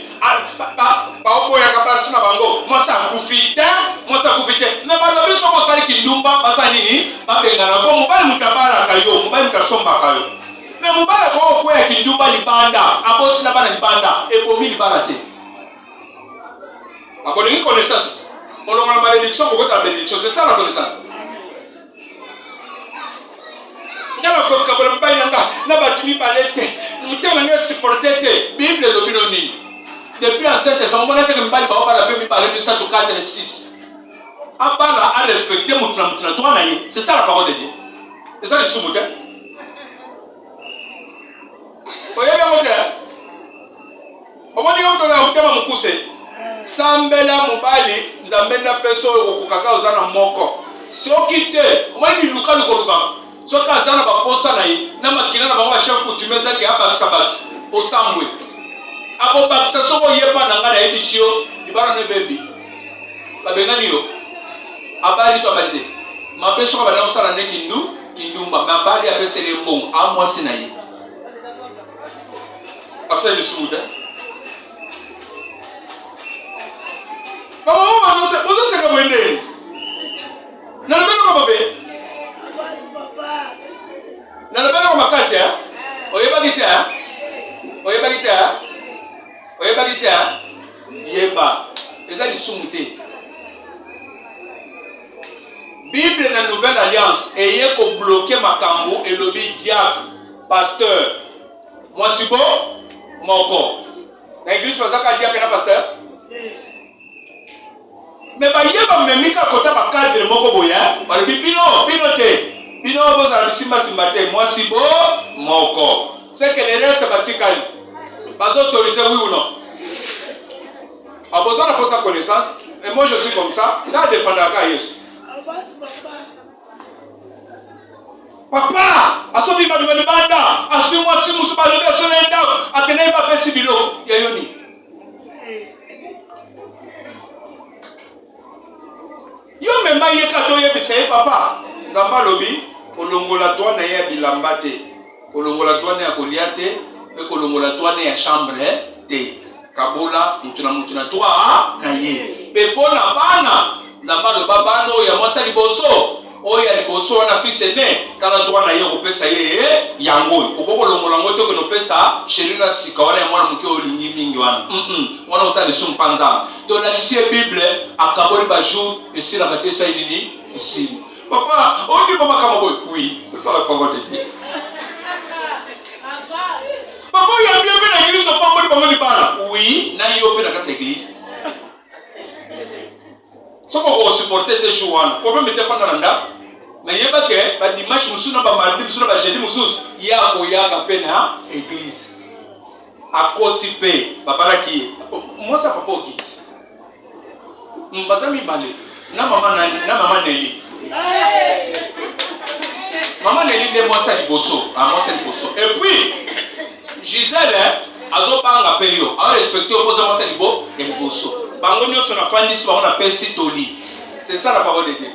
baoboyaka basi na bango mwasi akufi te me balobi soki osaliki ndumba basala nini babengana po mobali moto abalaka yo mobali moto asombaka yo me mobali akokokweyaki ndumba libanda aboti na bana libanda ekomi libala te akolingi connaissance olongola malédiction kokota bénédiction c'est ça la connaissance ngala kokabola mbai nanga na bato mibale te motema nge supporte te bible elobi no nini depuis ancien testament mona teke mibali baobala mpe mibale misato 4 6 abala arespecte motu na droit na ye c'est ça la parole de Dieu eza lisumu te oyebi yango te omoni yo moto na motema mokuse sambela mobali nzambe na peso oyo okokaka oza na moko soki te omoni liluka lukolukaka soki aza na baposa na ye na makila na bango bachef coutume ezaki abakisa bakisa osambwe akobakisa soki oyepa na ngai nayebisi yo libala no ebebi babengani yo abali to abali te mabe soki abali osala nde kindumba me abali apeseli mbongo amwasi na ye asali lisumu te bamama bozoseka mwendeni nalobelaka mabe nalobelaka makasi oyebaki te yeba eza lisumu te bible na nouvelle alliance eye kobloke makambo elobi diacre pasteur mwasi bo moko na église bazaka diacre na pasteur me bayeba memika kota bakadre moko boya balobi bino te bino bozala bisimbasimba te mwasi bo moko c'est que les restes batikali bazoautoriser oui ou non a besoin de sa connaissance et moi je suis comme ça là défendre à Yesu papa asobi ba banda asumwa simu suba lobe asonenda akene ba pesi bilo ya yoni yo memba yeka to yebisa papa nzamba lobi kolongola toi na ya bilamba te kolongola toi ya kolia te pe kolongola toi ya chambre te kabola mutu na toi na ye pe pona bana nzamba loba bana ya mwasa liboso oya liboso wana fils aîné kala toi na ye kopesa ye yango okokolongola ngo to kono pesa shelina sika wana ya mwana muke olingi mingi wana wana osa lisu mpanza to na lisi bible akaboli ba jour esila katesa nini ici papa on dit pas kama boy oui c'est ça la parole de Dieu Papa, il y a bien dans l'église, on parle de Bana. Oui, il y a bien dans l'église. Ce qu'on va supporter tes jours, le problème est que mais il y a pas que dimanche, nous sommes mardi, nous sommes jeudi, il y a un peu l'église. À côté de papa qui moi ça papa qui m'bazami balé na maman Nelly maman Nelly de moi ça liboso à moi c'est liboso et puis Gisèle azo banga pelio a respecté opposé moi c'est liboso bango nyonso na fandisi bango na pesi toli c'est ça la parole de Dieu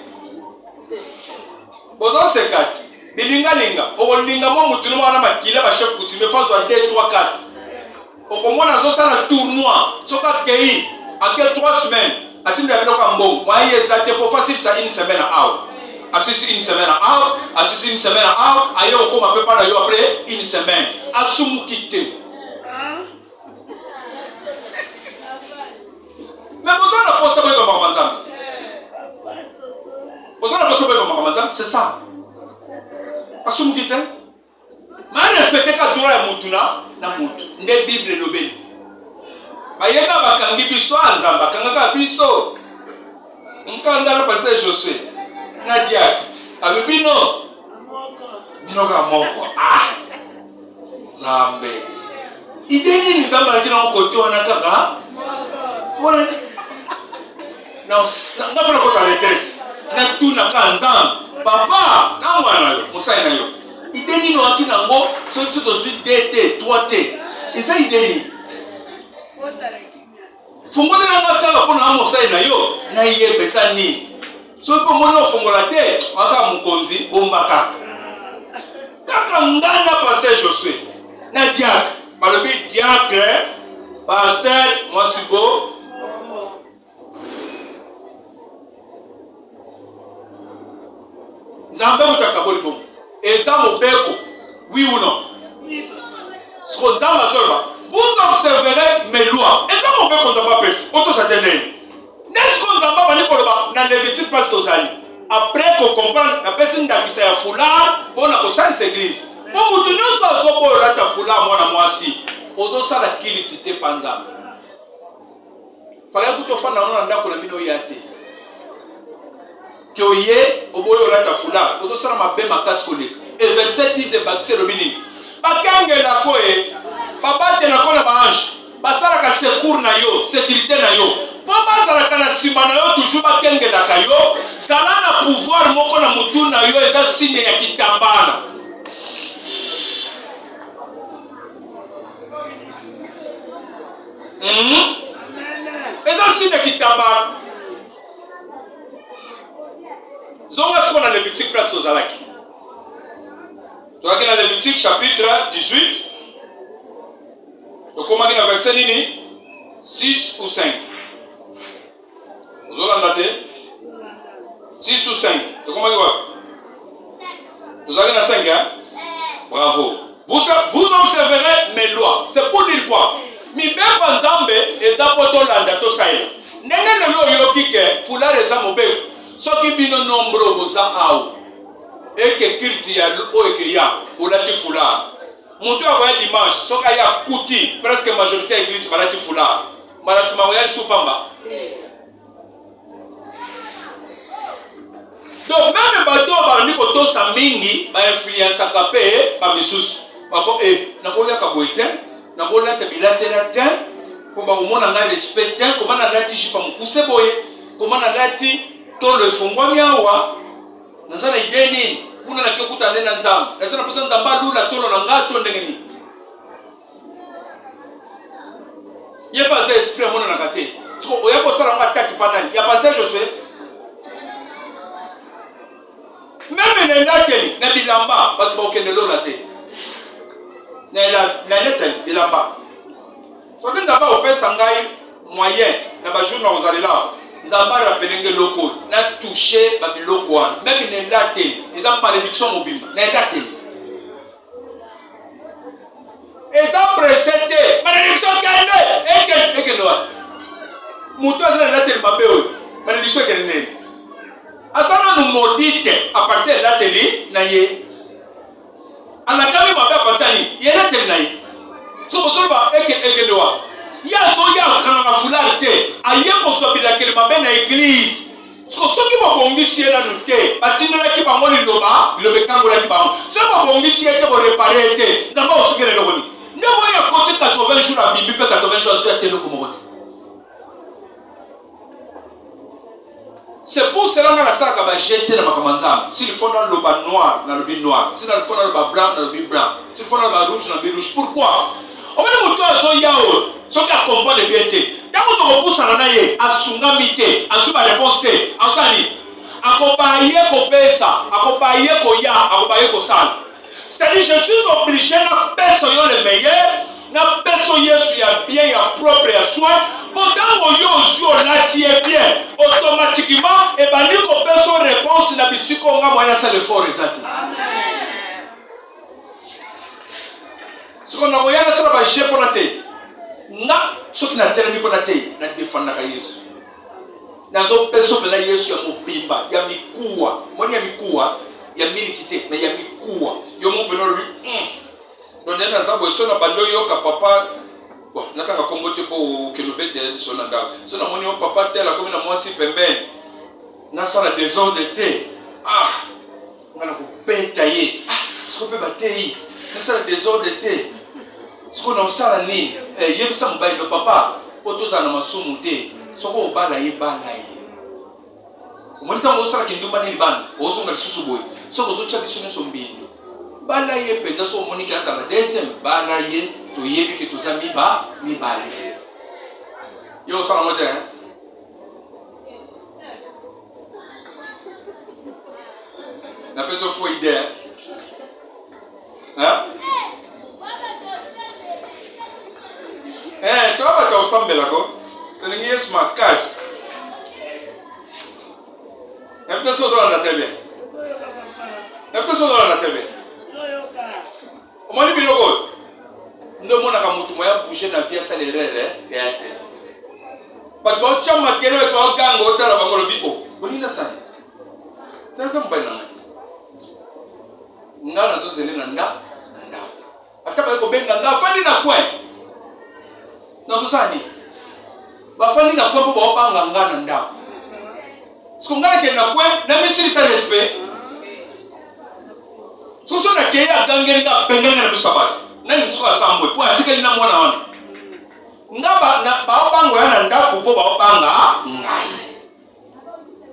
bozo sekati bilinga okolinga mo mutu no wana makila ba chef coutumier fazo 2 3 4 au moins dans un tournoi, ce qui a 3 semaines, à tout le monde, moi, il pour facile ça une semaine à out. Assisi une semaine à out, assisi une semaine à out, ailleurs on peut pas d'ailleurs après une semaine. Assume quitter. Mais vous avez pas ça vous avez pas c'est ça. Assume quitter. Mais respecter que droit ya mutuna na mutu nde bible lobeli bayeka bakangi biso anzamba kangaka biso nkanda na pasteur Josué na diak abibino binoka moko zambe ideni ni zamba kina koto wana kaka wala na ngafuna ko ta retraite na tuna kanzamba papa na mwana yo musai na yo ideni no akina ngo so suis 2T 3T eza ideni fungola nga kala pona amosai na yo na yebesa ni so po mono fungola te aka mukonzi bomba kaka ngana passer Josué na diacre balobi diacre pasteur Mosibo Nzambe mutakaboli bomba Eza mobeko, oui ou non? Ce qu'on a vous observerez mes lois. Eza mobeko n'a pas pêché. Auto s'atteindre. N'est-ce qu'on n'a pas parlé pour le bas? Dans les études pas tosali. Après qu'on comprenne la personne qui s'est foulard, on a construit cette église. Pour vous tenir ça, on peut la foulard moi na moi si. Ozo ça la kili tité panza. Fallait que tu fasses dans la pour la mino yate. Que oye oboyo la foulard. Ozo ça ma belle ma casque et verset 10 et baptisé le mini. Bakenge la koe, babate na kona baange, basala ka secours na yo, sécurité na yo. Papa sala kana sima na yo toujours bakenge la kayo, sala na pouvoir moko na mutu na yo eza signe ya kitambana. Eza signe ya kitambana. Zonga siko na Lévitique place tozalaki. Dans Lévitique chapitre 18, comment il a verset 6 ou 5. Vous avez noté 6 ou 5. Comment il va? Vous avez 5, hein? Bravo. Vous observerez mes lois. C'est pour dire quoi? Mi beba nzambe ezapoto landa to saïla. Nenge le yo kike fula reza mobeko. Soki bino nombro vous a et que kirti ya o que ya olati foulard moto avoya dimanche soka ya kuti presque majorité église balati foulard malasi maoyali supamba donc même bato balandi kotosa mingi ba influence kapé ba misusu bako na koya ka boite na kola te bilatera te ko ba omona nga respect te ko bana lati jipa mukuse boye ko bana lati to le fungwa miawa nazana ideni kuna na kikuta ndena nzamba nazana pesa nzamba lula tolo na ngato ndengeni yeba za esprit mona na kate tiko oyako sala nga taki panani ya passage Josué même na ndakeli na bilamba batu bakende lola te na netel bilamba so que nzamba opesa ngai moyen na ba jour na ozalela nzamba rapelenge loko na toucher ba biloko wana même na ndakeli eza malédiction mobimba na ndakeli eza précédé malédiction kende eke noa muto azana ndakeli mabe oyo malédiction kende nene asana nous maudite à partir de l'atelier na ye anakami mabe apatani ye na teli na ye so bozolo ba eke doa ya so ya kana na fularité aye ko so bilakele mabe na église soki babongisi ye nanu te batindelaki bango liloba ekangola bango soki babongisi ye te borepare te nzambe osukela eloko nini nde moni akoti 80 jours abimbi mpe 80 jours aso ya te eloko moko te. C'est pour cela que la salle va jeter dans ma commandant. S'il faut dans le bas noir, dans le bas noir. S'il faut dans le bas blanc, dans le bas blanc. S'il faut dans le bas rouge, dans le bas rouge. Pourquoi? On va dire que ce yao, ce qui accompagne les bientés. Quand on repousse à l'anaïe, à sungamité, à sous la réponse, à sali, accompagner qu'on paie ça, accompagner qu'on y a, accompagner qu'on sale. C'est-à-dire, je suis obligé de personne le meilleur, na personne qui a bien, il a propre et à soin. Pendant que vous avez bien, automatiquement, et bien, nous avons besoin de réponse na bisu qu'on a moyen de le faire exact. Ce qu'on a moyen de faire, c'est que pour la terre. Na, ce qui n'a terminé pour la terre, na défendre la Jésus. Dans une personne qui a Jésus, il y a mobimba, il y a mikoua, moi il y a mikoua, il y a milikité, mais il y a mikoua. Il y a mon belor lui. Donc dans ça, vous savez, na bando yo ka papa. Bon, nataka kombote po kelobete so na ndako. So na moni papa tela comme na mwasi pembeni. Na sala désordre te. Ah, ngana ko beta ye. Ah, siko pe batei. Na sala désordre te. Siko na sala ni. Yebisa mbai do papa. Poto za na masumu te. Soko bala ye bala ye. Moni ta mosala kindumba ni bana. Ozo ngali susu boy. Soko zo chabi sunu so mbindo. Bala ye peta so moni ka za na deuxième bala ye. Tu y es que tous amis bas, mi balé. Yo ça la moderne. Na pessoa foi ideia. Hein? Tu vas pas ensemble là quoi? Tu n'es pas sur ma case. La pessoa dans la télé. La pessoa dans la télé. Comment dit biloko? Ndo mona ka mutu moya bouger na vie ça l'erreur et ate. But ba chama kele to gango otala bango lo bipo. Bolina sana. Tasa mbana. Ngana zo zele na nda. Akaba ko benga nga fani na kwe. Na zo sani. Ba fani na kwe bo ba nga ngana nda. Sikongana ke na kwe na misiri sa respect. Soso na ke ya gangeri ga benga na bisabata. Nani msuka sambwe kwa atika ina mwana wana ngaba na baobango yana ndaku po baobanga ngai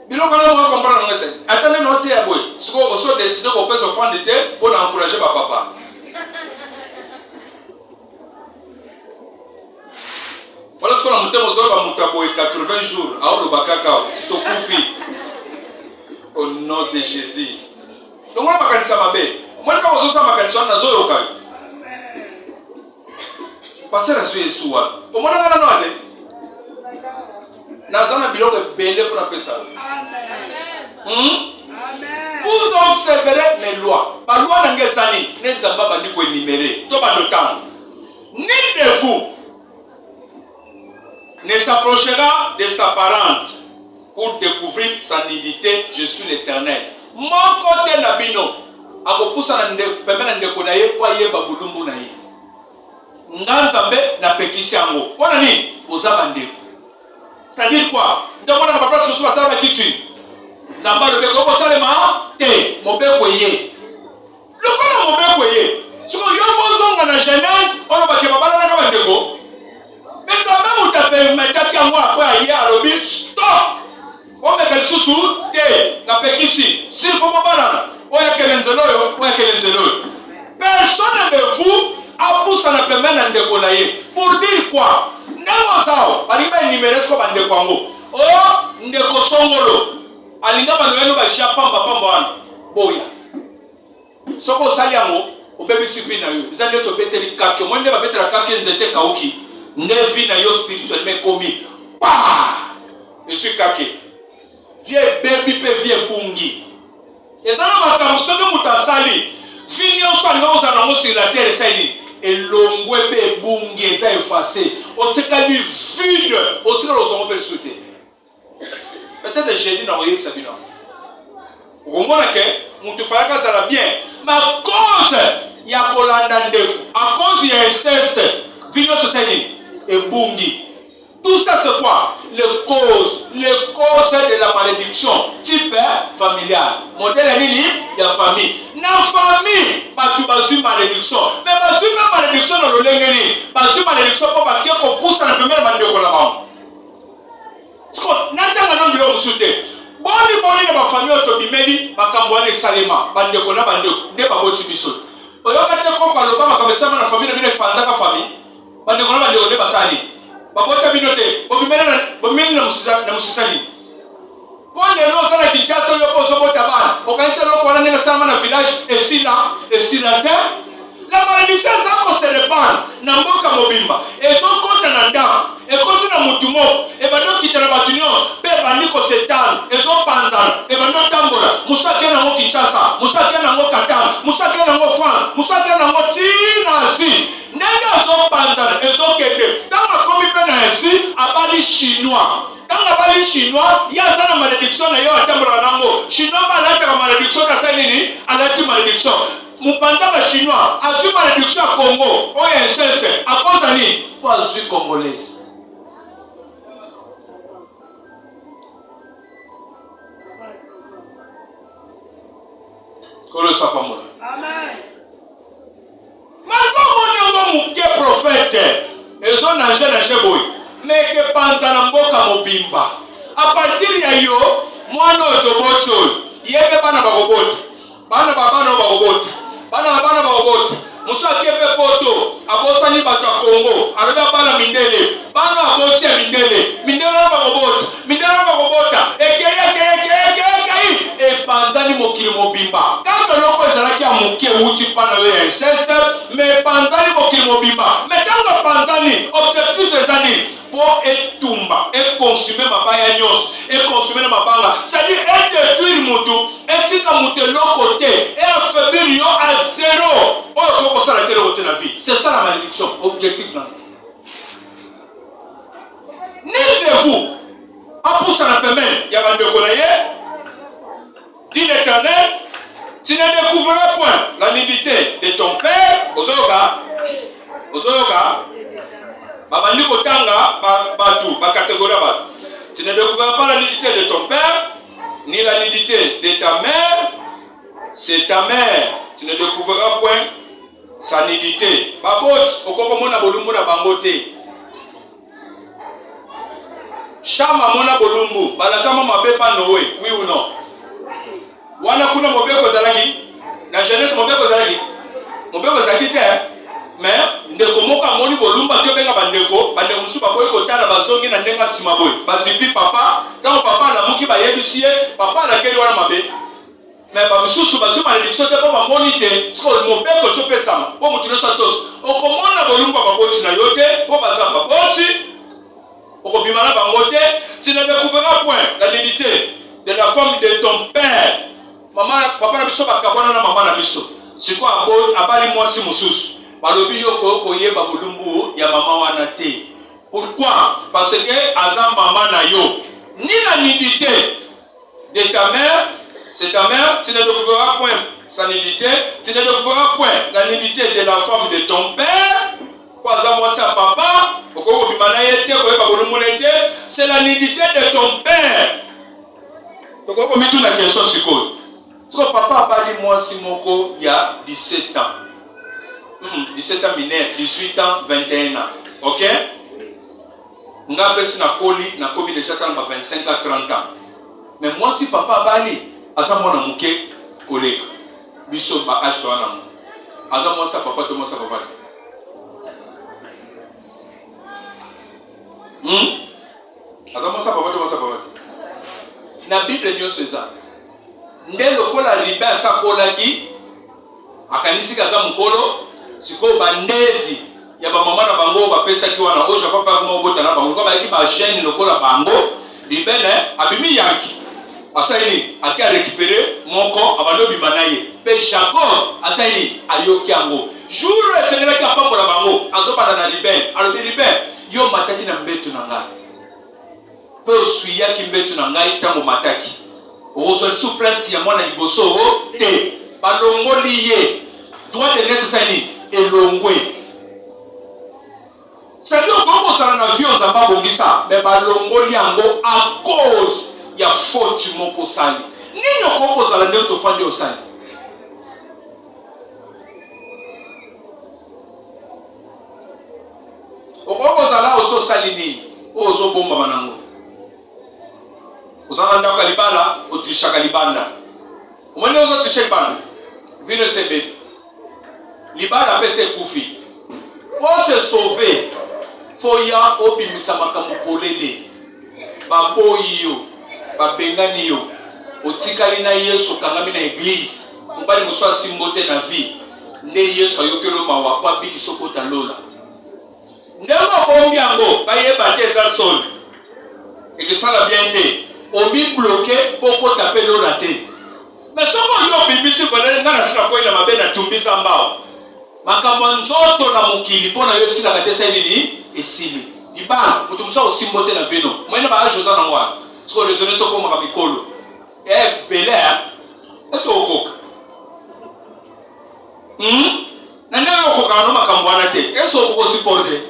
biloko na mwa comprendre ngete atane note ya boy siko oso décider ko pesa fond de terre pour encourager ba papa wala siko na mutemo zo ba mutabo 80 jours au lo bakaka sito kufi au nom de Jésus donc on va kanisa mabe moi ka ozo sa makanisa na zo yoka. Passer à ce soir. Au moins, on a noté. Nazana biloko belé pour appeler ça. Vous observerez mes lois. Ma loi n'a pas sali. N'enzamba bandi ko énumérer. To ba notam. Nul de vous ne s'approchera de sa parente pour découvrir sa nudité. Je suis l'Éternel. Mon côté nabino. Akopusa na nde pemena ndeko na ye kwa ye babulumbu na ye. Nganzambe na pekisi yango. Wana ni ozaba ndeko. C'est-à-dire quoi? Ndio mwana kwa place sio sawa kitu. Zamba le beko ko salema te mobeko ye. Lokola mobeko ye. Siko yo bozonga na Genèse, ono bakeba bana na kama ndeko. Mais zamba mutapermettre yango après ye alobi stop. Ombe kalisusu te na pekisi. S'il faut mobana. Oya kelenzelo yo, oya kelenzelo. Personne de vous apusa na pemena ndeko na ye. Pour dire quoi? Ndeko sao, baliba nimeresko ba ndeko yango. Oh, ndeko songolo. Alinga bano yeno ba japamba pamba wana. Boya. Soko sali yango, obebi sipi na yo. Za ndeto beteli kake, mwende ba betela kake nzete kauki. Nevi na yo spirituellement commis. Bah! Je suis kake. Vie baby pe vie bungi. Ezana makambo soki mutasali. Fini on soit nous allons sur la terre saini. Et l'ongwe pe bungi eza effacé. Otekali vide. Otekali osongo pe sauter. Peut-être jeudi na royaume sabina. Ngomona ke mutu fayaka sala bien. Ma cause ya kolanda ndeko. à cause du inceste, vigno société et bungi. Tout ça c'est quoi? Les causes de la malédiction type familial. Modèle nini ya famille. Na famille, pas tout basu malédiction. Mais basu malédiction dans le lengeni. Basu malédiction pour pas qu'il pousse na première bande de la parce que n'entend non bilo musuté. Boni na ba famille otobimeli bakambwana salema bande ko na bande de ba boti biso. Oyokate ko kwa loba makamesama na famille na bine panzaka famille. Bande ko na bande de basali. Babota binote, bomimeli na musisani. Pone lo sana Kinshasa yo poso bota bana. Okanisa lo kwa nanga sama na village esila te. La malédiction zako se répand na mboka mobimba. Ezo kota na ndam, ekoti na mutumo, e bado kitana batunyo, pe bandiko setan, ezo panzan, e bado tambola. Musake na ngo Kinshasa, musake na ngo Qatar, musake na ngo France, musake na ngo Tinasi. Nega zo panzan, ezo kete. Tama komi pe na esi abali chinois. Tama abali chinois, ya sana malédiction na yo atambola nango. Chinois ba la ka malédiction ka sa nini? Alati malédiction. Mupanza ba chinois, azu malédiction à Congo, o inceste, à cause d'ani, pour azu congolaise. Kolo sa pa mo. Amen. Malgré mon mouké prophète, ils ont nagé boy, mais que panza na mboka mobimba. À partir ya yo, moi no de bocho, yebe bana ba robot, bana baba no ba robot. Bana baobota muso akepe poto abosani bato ya Congo areba bana mindele bana abosi ya mindele baobota ekei epanzani mokili mobimba kaka loko ezalaki ya moke uti pana we inceste mais panzani mokili mobimba mais tango panzani objectif ezali pour etumba et consommer mabaya nyos et consommer mabanga c'est-à-dire détruire mutu etika mutu l'autre côté et affaiblir yo à zéro. Oh, comment ça la côté la vie? C'est ça la malédiction, objectif là. Ni de vous, à pour ça la permet, il y a pas de connaître. Dit l'Éternel, tu ne découvriras point la nudité de ton père, aux Ozoyoka. Babandi kotanga batu ba catégorie ba. Tu ne découvriras pas la nudité de ton père ni la nudité de ta mère. C'est ta mère. Tu ne découvriras point sa nudité. Babot okoko mona bolumbu na bangote. Chama mona bolumbu balakama mabepa nowe. Oui ou non? Wana kuna mobeko zalaki na jeunesse mobeko zalaki. Mobeko zalaki te. Mais ndeko moka moni bolumba ke benga bandeko musu bakoy kotala bazongi na ndenga sima boy bazipi papa quand papa la muki ba yebisie papa la keli wana mabe mais ba mususu bazu malédiction te ba moni te sko mobeko so pesama po mutino santos okomona bolumba baboti na yote po bazamba boti okobimana bangote tu ne découvriras point la nudité de la femme de ton père maman papa na biso bakabona na maman na biso siko abali mwasi mususu balobi yoko koyeba bolumbu ya mama wana te. Pourquoi? Parce que aza mama na yo ni la nudité de ta mère, c'est ta mère, tu ne découvriras point sa nudité, tu ne découvriras point la nudité de la femme de ton père. Kwa za moi sa papa, okoko bimana yete koyeba bolumbu nete, c'est la nudité de ton père. Okoko mitu na question sikoyo. Siko papa bali mwasi moko ya 17 ans. 17 ans mineur, 18 ans, 21 ans. Ok? Ngabesi na koli, na komi déjà dans 25 à 30 ans. Mais moi si papa bali, asa mwana muke koleka. Biso ba âge to wana mo. Asa moi sa papa to moi sa papa. Asa moi sa papa to moi sa papa. Na Bible nyonso eza. Ndelo kola riba sa kolaki akanisi kaza mukolo siko bandezi ya ba mama na bango ba pesa ki wana oja papa ko bota na bango ko ba ki ba jeune lokola bango libene abimi yanki asaini aki a récupérer moko abalo bimanaye pe Jacob asaini ayoki yango jour le seigneur ki apambola bango azopana na libene alobi libene yo mataki na mbetu na ngai pe osuya ki mbetu na ngai tango mataki ozoli sous place ya mwana liboso te balongoli ye droit de nécessité elongwe C'est-à-dire qu'on s'en a vu, on s'en va bongisa, mais balongoli yango à cause ya faute moko sali. Nino koko zala nde tofandi osali. Okoko zala oso sali ni, ozo bomba manango. Ozala ndaka libala, otrishaka libanda. Omoni ozo trisha libanda. Vino sebe. Libala pese kufi. Pour se sauver, faut ya obimisa makambo polele. Baboyi yo, babengani yo. Otikali na Yesu kangami na église. Mbali muswa simbote na vie. Nde Yesu ayokelo mawa pa biki sokota lola. Ndemo bombi yango bayeba te za sol. Et que ça la bien te. Omi bloqué poko taper lola te. Mais soko yo bibisi bonene ngana sina ko ina mabena tumbisa mbao. Makambo nzoto na mukili pona yo sila katesa nini esili. Ibana mutumsa osimbote na vino. Mwene ba Josa na mwa. Soko raisonner soko maka mikolo. Belair, est-ce que vous Nanga okoka no makambo wana te. Est-ce que vous supporter?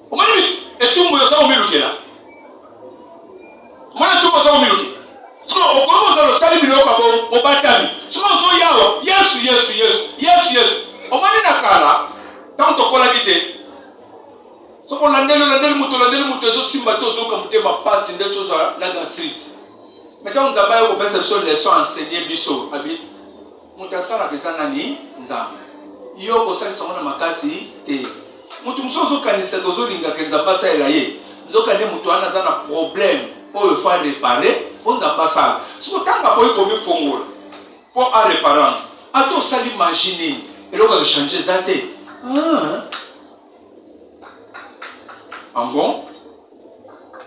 O mani etumbu yo sa o milukela. Mwana tumbo sa o miluki. So okomo sa lo sali biloko abo obatami. So so yawo, Yesu. O mani nakala, tanto kola kite. So ko landele muto zo simba to zo kamute mapasi ndeto zo na gastrite. Maintenant, nous avons une perception de leçons enseignées biso. Abi, mutasala kesana ni nzambe. Iyo kosali samona makasi te. Mutu musozo kanisa tozo linga kenza sa elaye. Nzoka ne mutu ana za na problème pour le faire réparer, on nzamba sala. Siko tanga boy komi fongola. Pour à réparer. Ato sali imaginer. Eloko de changer zate. Ah bon?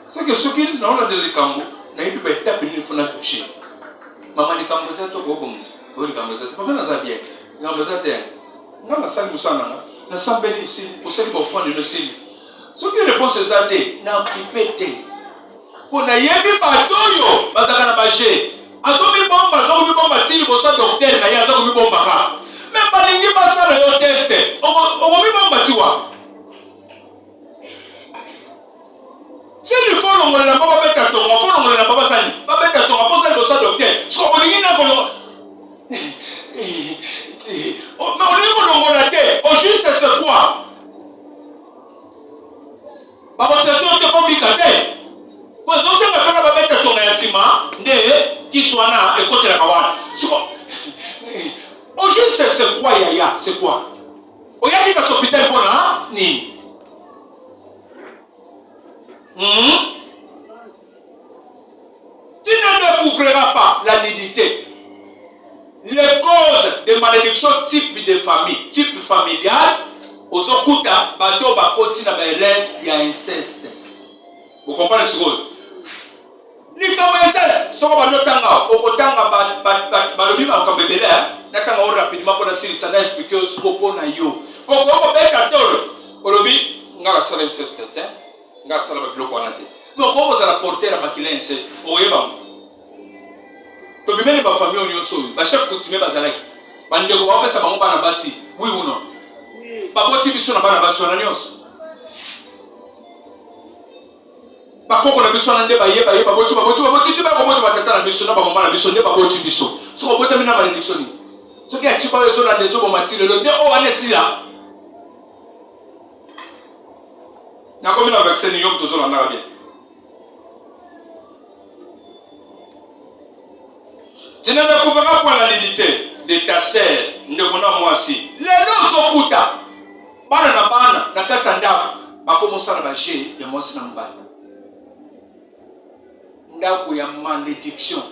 C'est que ce qui n'a pas de l'écambo. Na hivi baita pili funa toucher. Mama ni kamboza to bobonzi. Ori kamboza. Papa na zabie. Kamboza te. Ngama sali musana na. Na sambeli ici, osali bo fond de sili. Ce qui réponse zate na kipete. Pona yebi batoyo bazaka na baje. Azomi bomba tili bosa docteur na ya azomi bomba ka. Même pas lingi basala yo test. Ogomi bomba tiwa. Si il faut l'ongole na baba beta to, faut l'ongole na baba sali. Baba beta to, faut sali bosa docteur. Ce qu'on lingi na kolo. Mais on lingi l'ongole te. Au juste c'est quoi? Baba beta to te bombi kate. Parce que c'est pas baba beta to na yasima, nde qui soit na et côté la kawana. Au juste c'est quoi yaya? C'est quoi? Oya ki ka hôpital bona ni. Tu ne découvriras pas la nudité. Les causes de malédiction type de famille, type familial, aux okuta, bateau bakoti na belen, il y a inceste. Vous comprenez ce que ni comme inceste, ce qu'on va dire tanga, okotanga balobi ma kambebele, na tanga on rapidement pour na ça n'a expliqué ce qu'on a yo. Pourquoi on peut katolo? Olobi ngala sala inceste, ngala sala biloko wana te. Mais comment vous allez porter la makila inceste? Oyeba. To bimene ba famille onyo so, ba chef coutumier bazalaki. Ba ndeko ba pesa bango bana basi. Oui ou non? Oui. Ba boti biso na bana basi wana nyonso. Ba koko na biso na nde ba yeba boti ti ba ko boti ba tata na biso na ba mama na biso nde ba boti biso. So ko boti mina malédiction ni. So ki achipa yo so na ndezo bo matile lo nde o wane sila. Na komi na verset ni yom tozo na na bien. Tu ne découvriras point la nudité de ta sœur, ndekona mwasi. Lelo zokuta. Bana na bana, na kati ndako, bakomosa na baje ya mwasi na mbali. Ndako ya malédiction.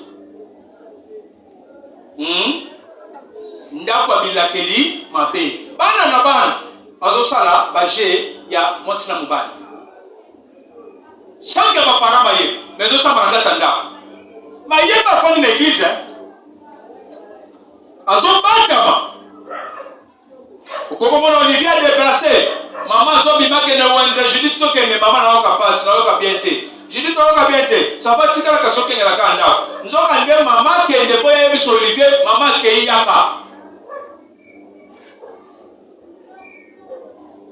Ndako ya bilakeli mabe. Bana na bana, bazosala baje ya mwasi na mbali. Sanga ba parama ye, mezo sa maranga ndako. Ma ye ba fani na église, azobakama ukokomona on vient déplacer maman azobimaka na wenza Judith tokenge mama na yoka passe na yoka bien te Judith yoka bien te ça va tikala ka sokenge la kanda nzoka nde mama kende po yebi so Olivier mama keiyaka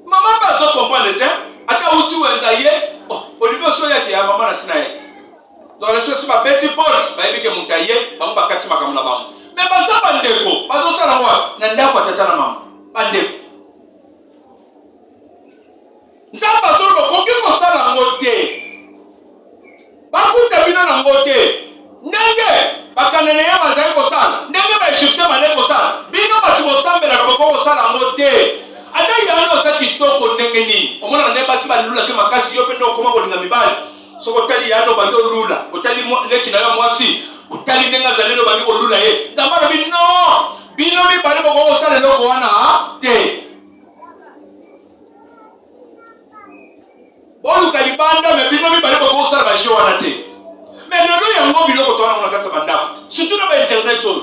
mama ba zo comprendre te auti wenza ye olive so yake ya mama na sina ye donc les choses ba beti porte ba yebike mutaye ba mbakati makamuna ba mais baza bandeko bazo sala wa na ndako tata na mama bandeko nzamba solo koki ko sala ngote bakuta bino na ngote ndenge bakanene ya bazali ko sala ndenge ba egyptien bale ko sala bino batu bosambela ka bako sala ngote ata yano sa kitoko ndenge ni omona na basi balula ke makasi yo pe ndo koma kolinga mibali soko tali yano bando lula otali leki na yo mwasi otali ndenga zalelo bandi ko lula ye tamara bino mi bale bako sala loko wana te bolu kalibanda me bino mi bale bako sala ba je wana te mais lelo yango biloko tona mona katsa bandako surtout na ba internet oyo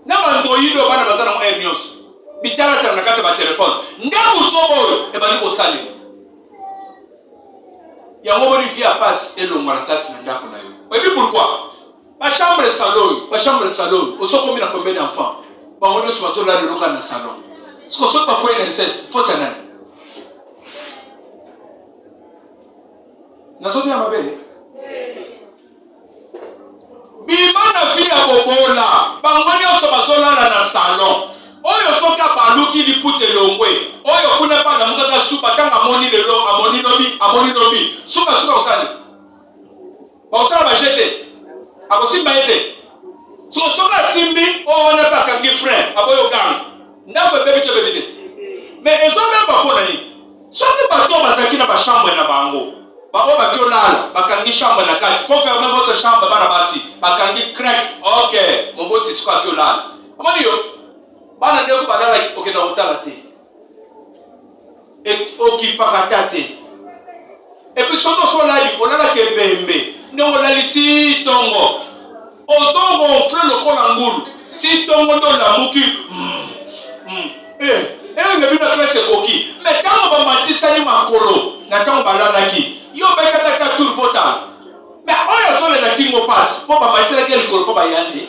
na ba android o bana bazana mo nyonso bitala tana katsa ba telefone ndaku sobo e bali ko sala yango boni via passe elongwa na kati na ndako na yo oyebi pourquoi ba chambre salon osoko mina combien d'enfants ba ngono so bazo la loka na salon siko so pa point inceste faut tana na sobi ya mabe bimana via bobola bangoni oso bazolala na salon oyo soka baluki lipute longwe oyo kuna pa na mukaka supa tanga amoni lobi suka osali ba jete akosimba ete soka simbi ona pa kangi frère aboyo gang ndako bebite mais ezobe ba pona ni soki bato bazaki na ba chambre na bango babo bakiolala bakangi chambre na kati faut fermer votre chambre bana basi bakangi crack ok moboti siko akiolala amani yo bana ndeko badala okenda utala te et okipaka te et puis soto solali olala ke bembe ndongo lali ti tongo ozongo frère lokola ngulu ti tongo ndo la muki ngebina klase koki mais tango ba matisani makolo na tango balalaki yo bekata ka tour votal mais oyo so le kingo pass po ba matisani ke likolo po ba yandi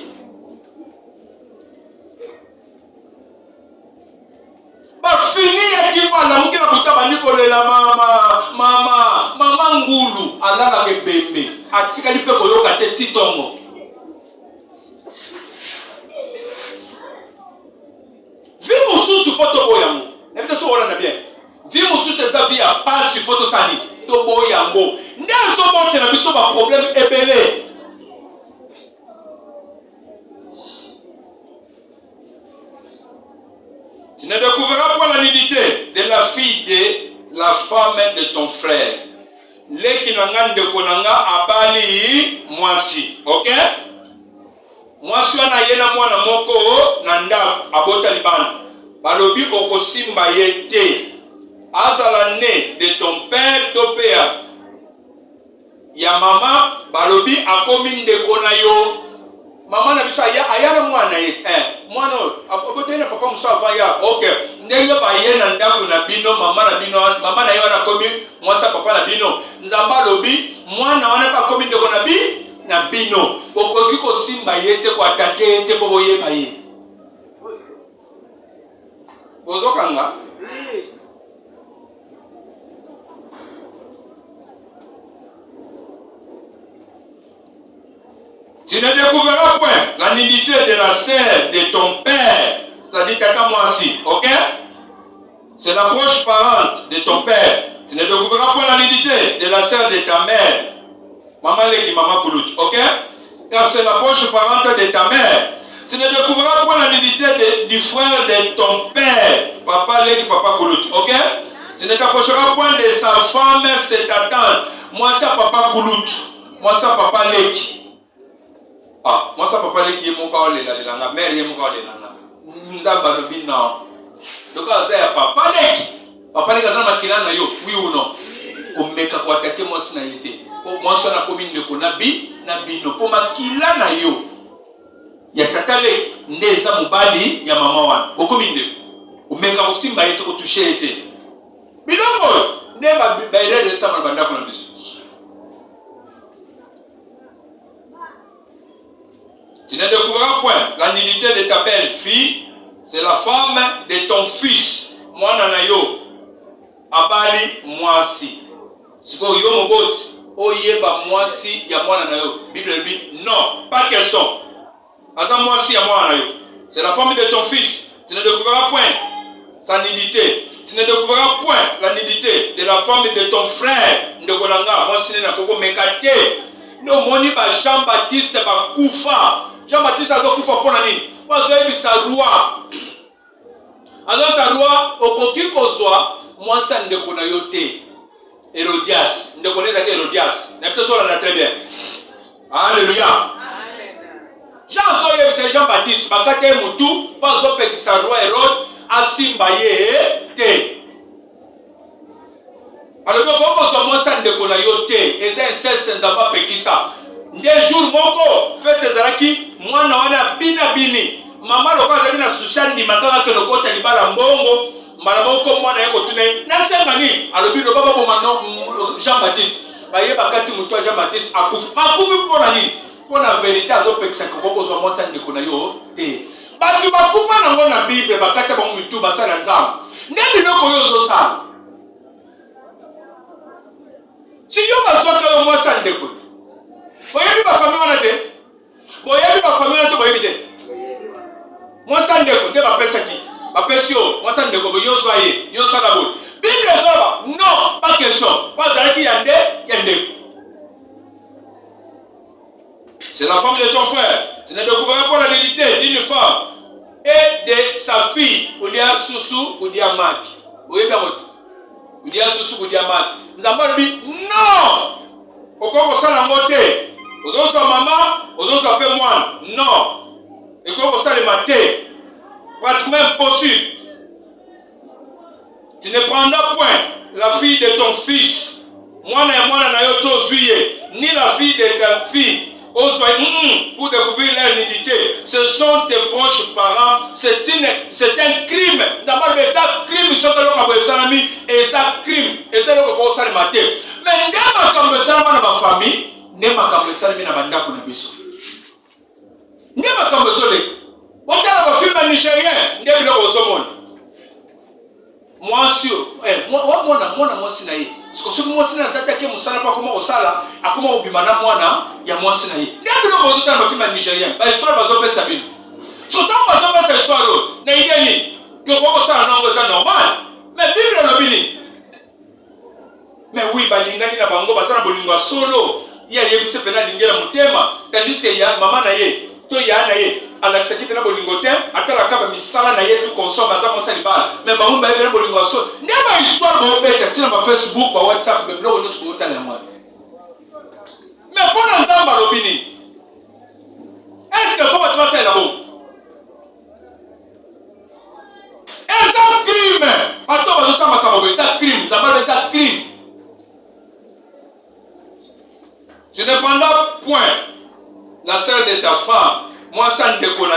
ba fini ya kimba na mukina kutaba nikolela mama ngulu alala ke bembe atika lipe koyoka te titongo vi mususu photo boyango nebite so wala na bien vi mususu eza vi ya passe photo sani to boyango ndezo bote na biso ba problème ebele tu ne découvriras pas la nudité de la fille de la femme de ton frère leki nanga ndeko nanga abali mwasi ok mwasi wana yena mwana moko na ndako abota libana balobi okosimba ye te azala ne de ton père to père ya mama balobi akomi ndeko na yo mama na biso ayana mwana ye mwana abotena papa muso avaya ok ndenge baye na ndako na bino mama na yo wana komi mwasa papa na bino nzamba lobi mwana wana pa komi ndeko na bino okoki kosimba ye te ko atake ye te po boyeba ye bozokanga tu ne découvriras point la nudité de la sœur de ton père, c'est-à-dire tata moisi, ok? C'est la proche parente de ton père. Tu ne découvriras point la nudité de la sœur de ta mère, maman leki maman koulout, ok? Car c'est la proche parente de ta mère. Tu ne découvriras point la nudité du frère de ton père, papa leki papa koulout, ok? Tu ne t'approcheras point de sa femme, c'est ta tante. Moi ça papa koulout, moi ça papa leki. Ah, moi ça papa leki yemoka olela lelanga, mère yemoka olelanga. Nzamba lobi non. Donc ça papa leki azana makila na yo, oui ou non? Komeka ko attaquer moi sina yete. Moi ça na commune de konabi na bino po makila na yo. Ya tata leki ndeza mubali ya mama wana. Okominde. Omeka osimba yete ko toucher yete. Bilongo ndeba baire de sama banda kuna biso. Tu ne découvriras point la nudité de ta belle-fille, c'est la femme de ton fils. Moi, nanayo. abali mwasi. Siko yo moboti oyeba mwasi ya mwana na yo. Bible dit non, pas question. Aza mwasi ya mwana na yo. C'est la famille de ton fils. Tu ne découvriras point sa nudité. Tu ne découvriras point la nudité de la femme de ton frère. Ndekolanga mwasi na koko mekate. No moni ba Jean-Baptiste ba kufa. Jean-Baptiste azo kufa pona nini? Wazo ebisa roi. Alors sa roi okoki kozwa mwasi ndeko na yo te. Hérodias, ndeko neza ke Hérodias. Na peut-être ça très bien. Alléluia. Jean Jean-Baptiste bakate mutu bazo pekisa roi Hérode asimba ye te. Alors comment ça mwasi ndeko na yo te? Eza inceste nzamba pekisa. Nde jour moko fete zalaki mwana wana bina bini. Mama loka zali na susandi makaka ke lokota libala mbongo mbala moko mwana yako tune na senga ni alobi lo baba bomano Jean-Baptiste baye bakati mutu Jean-Baptiste akufa makufi pona nini pona vérité azopekisa koko zo mwasa ndeko na yo te batu bakufa nango na Bible bakata ba mutu basala nzambe ndebi loko yo zo sala si yo basoka yo mwasa ndeko boyebi ba famille wana te boyebi ba famille wana te boyebi te mwasa ndeko te bapesa ki bapesi yo mwasa ndeko yo soye yo sala bo Bible zoba non pas question pas zalaki yande yande. C'est la femme de ton frère. Tu ne découvriras pas la nudité d'une femme et de sa fille. Ou dia Susu ou dia Maki. Vous voyez bien votre. Ou dia Susu ou dia Maki. Nous avons dit non. Okoko sala ngote. Ozo so maman, ozo so pe moi. Non. Et okoko sala le matin. Pratiquement impossible. Tu ne prendras point la fille de ton fils. Moi na yo to zuye. Ni la fille de ta fille. Pour découvrir leur nudité. Ce sont tes proches parents. C'est un crime. D'abord, c'est un crime. Ils sont et ça crime. Et c'est le que ça le matin. Mais n'est-ce pas comme ça dans ma famille? N'est-ce pas comme ça dans ma bande pour biso. N'est-ce pas comme ça les. On a un film nigérien. N'est-ce pas comme ça. Moi sûr. Moi sinaye. Parce que moi sina s'attaquer musala pas comment osala, a comment obimana mwana ya moi sinaye. N'est-ce pas comme ça dans le film nigérien. Ba histoire bazo pe sabine. Surtout bazo pe cette histoire na idée ni que comment ça non c'est normal. Mais Bible le bini. Mais oui balingani na bango basana bolingo solo. Ya yebise pena lingela mutema tandis que ya mama na ye to ya na ye alakisaki pena bolingo te atala kaba misala na ye tu consomme aza konsa libala mais bango ba pena bolingo solo. Nema histoire ba obeta tina ba Facebook ba WhatsApp be blog nosko tala moi. Mais pour nzamba lobini. Est-ce que faut pas passer là-bas? C'est un crime. Attends, c'est un crime. Ça va être un crime. Tu ne prendras point la sœur de ta femme, moi ça ne déconne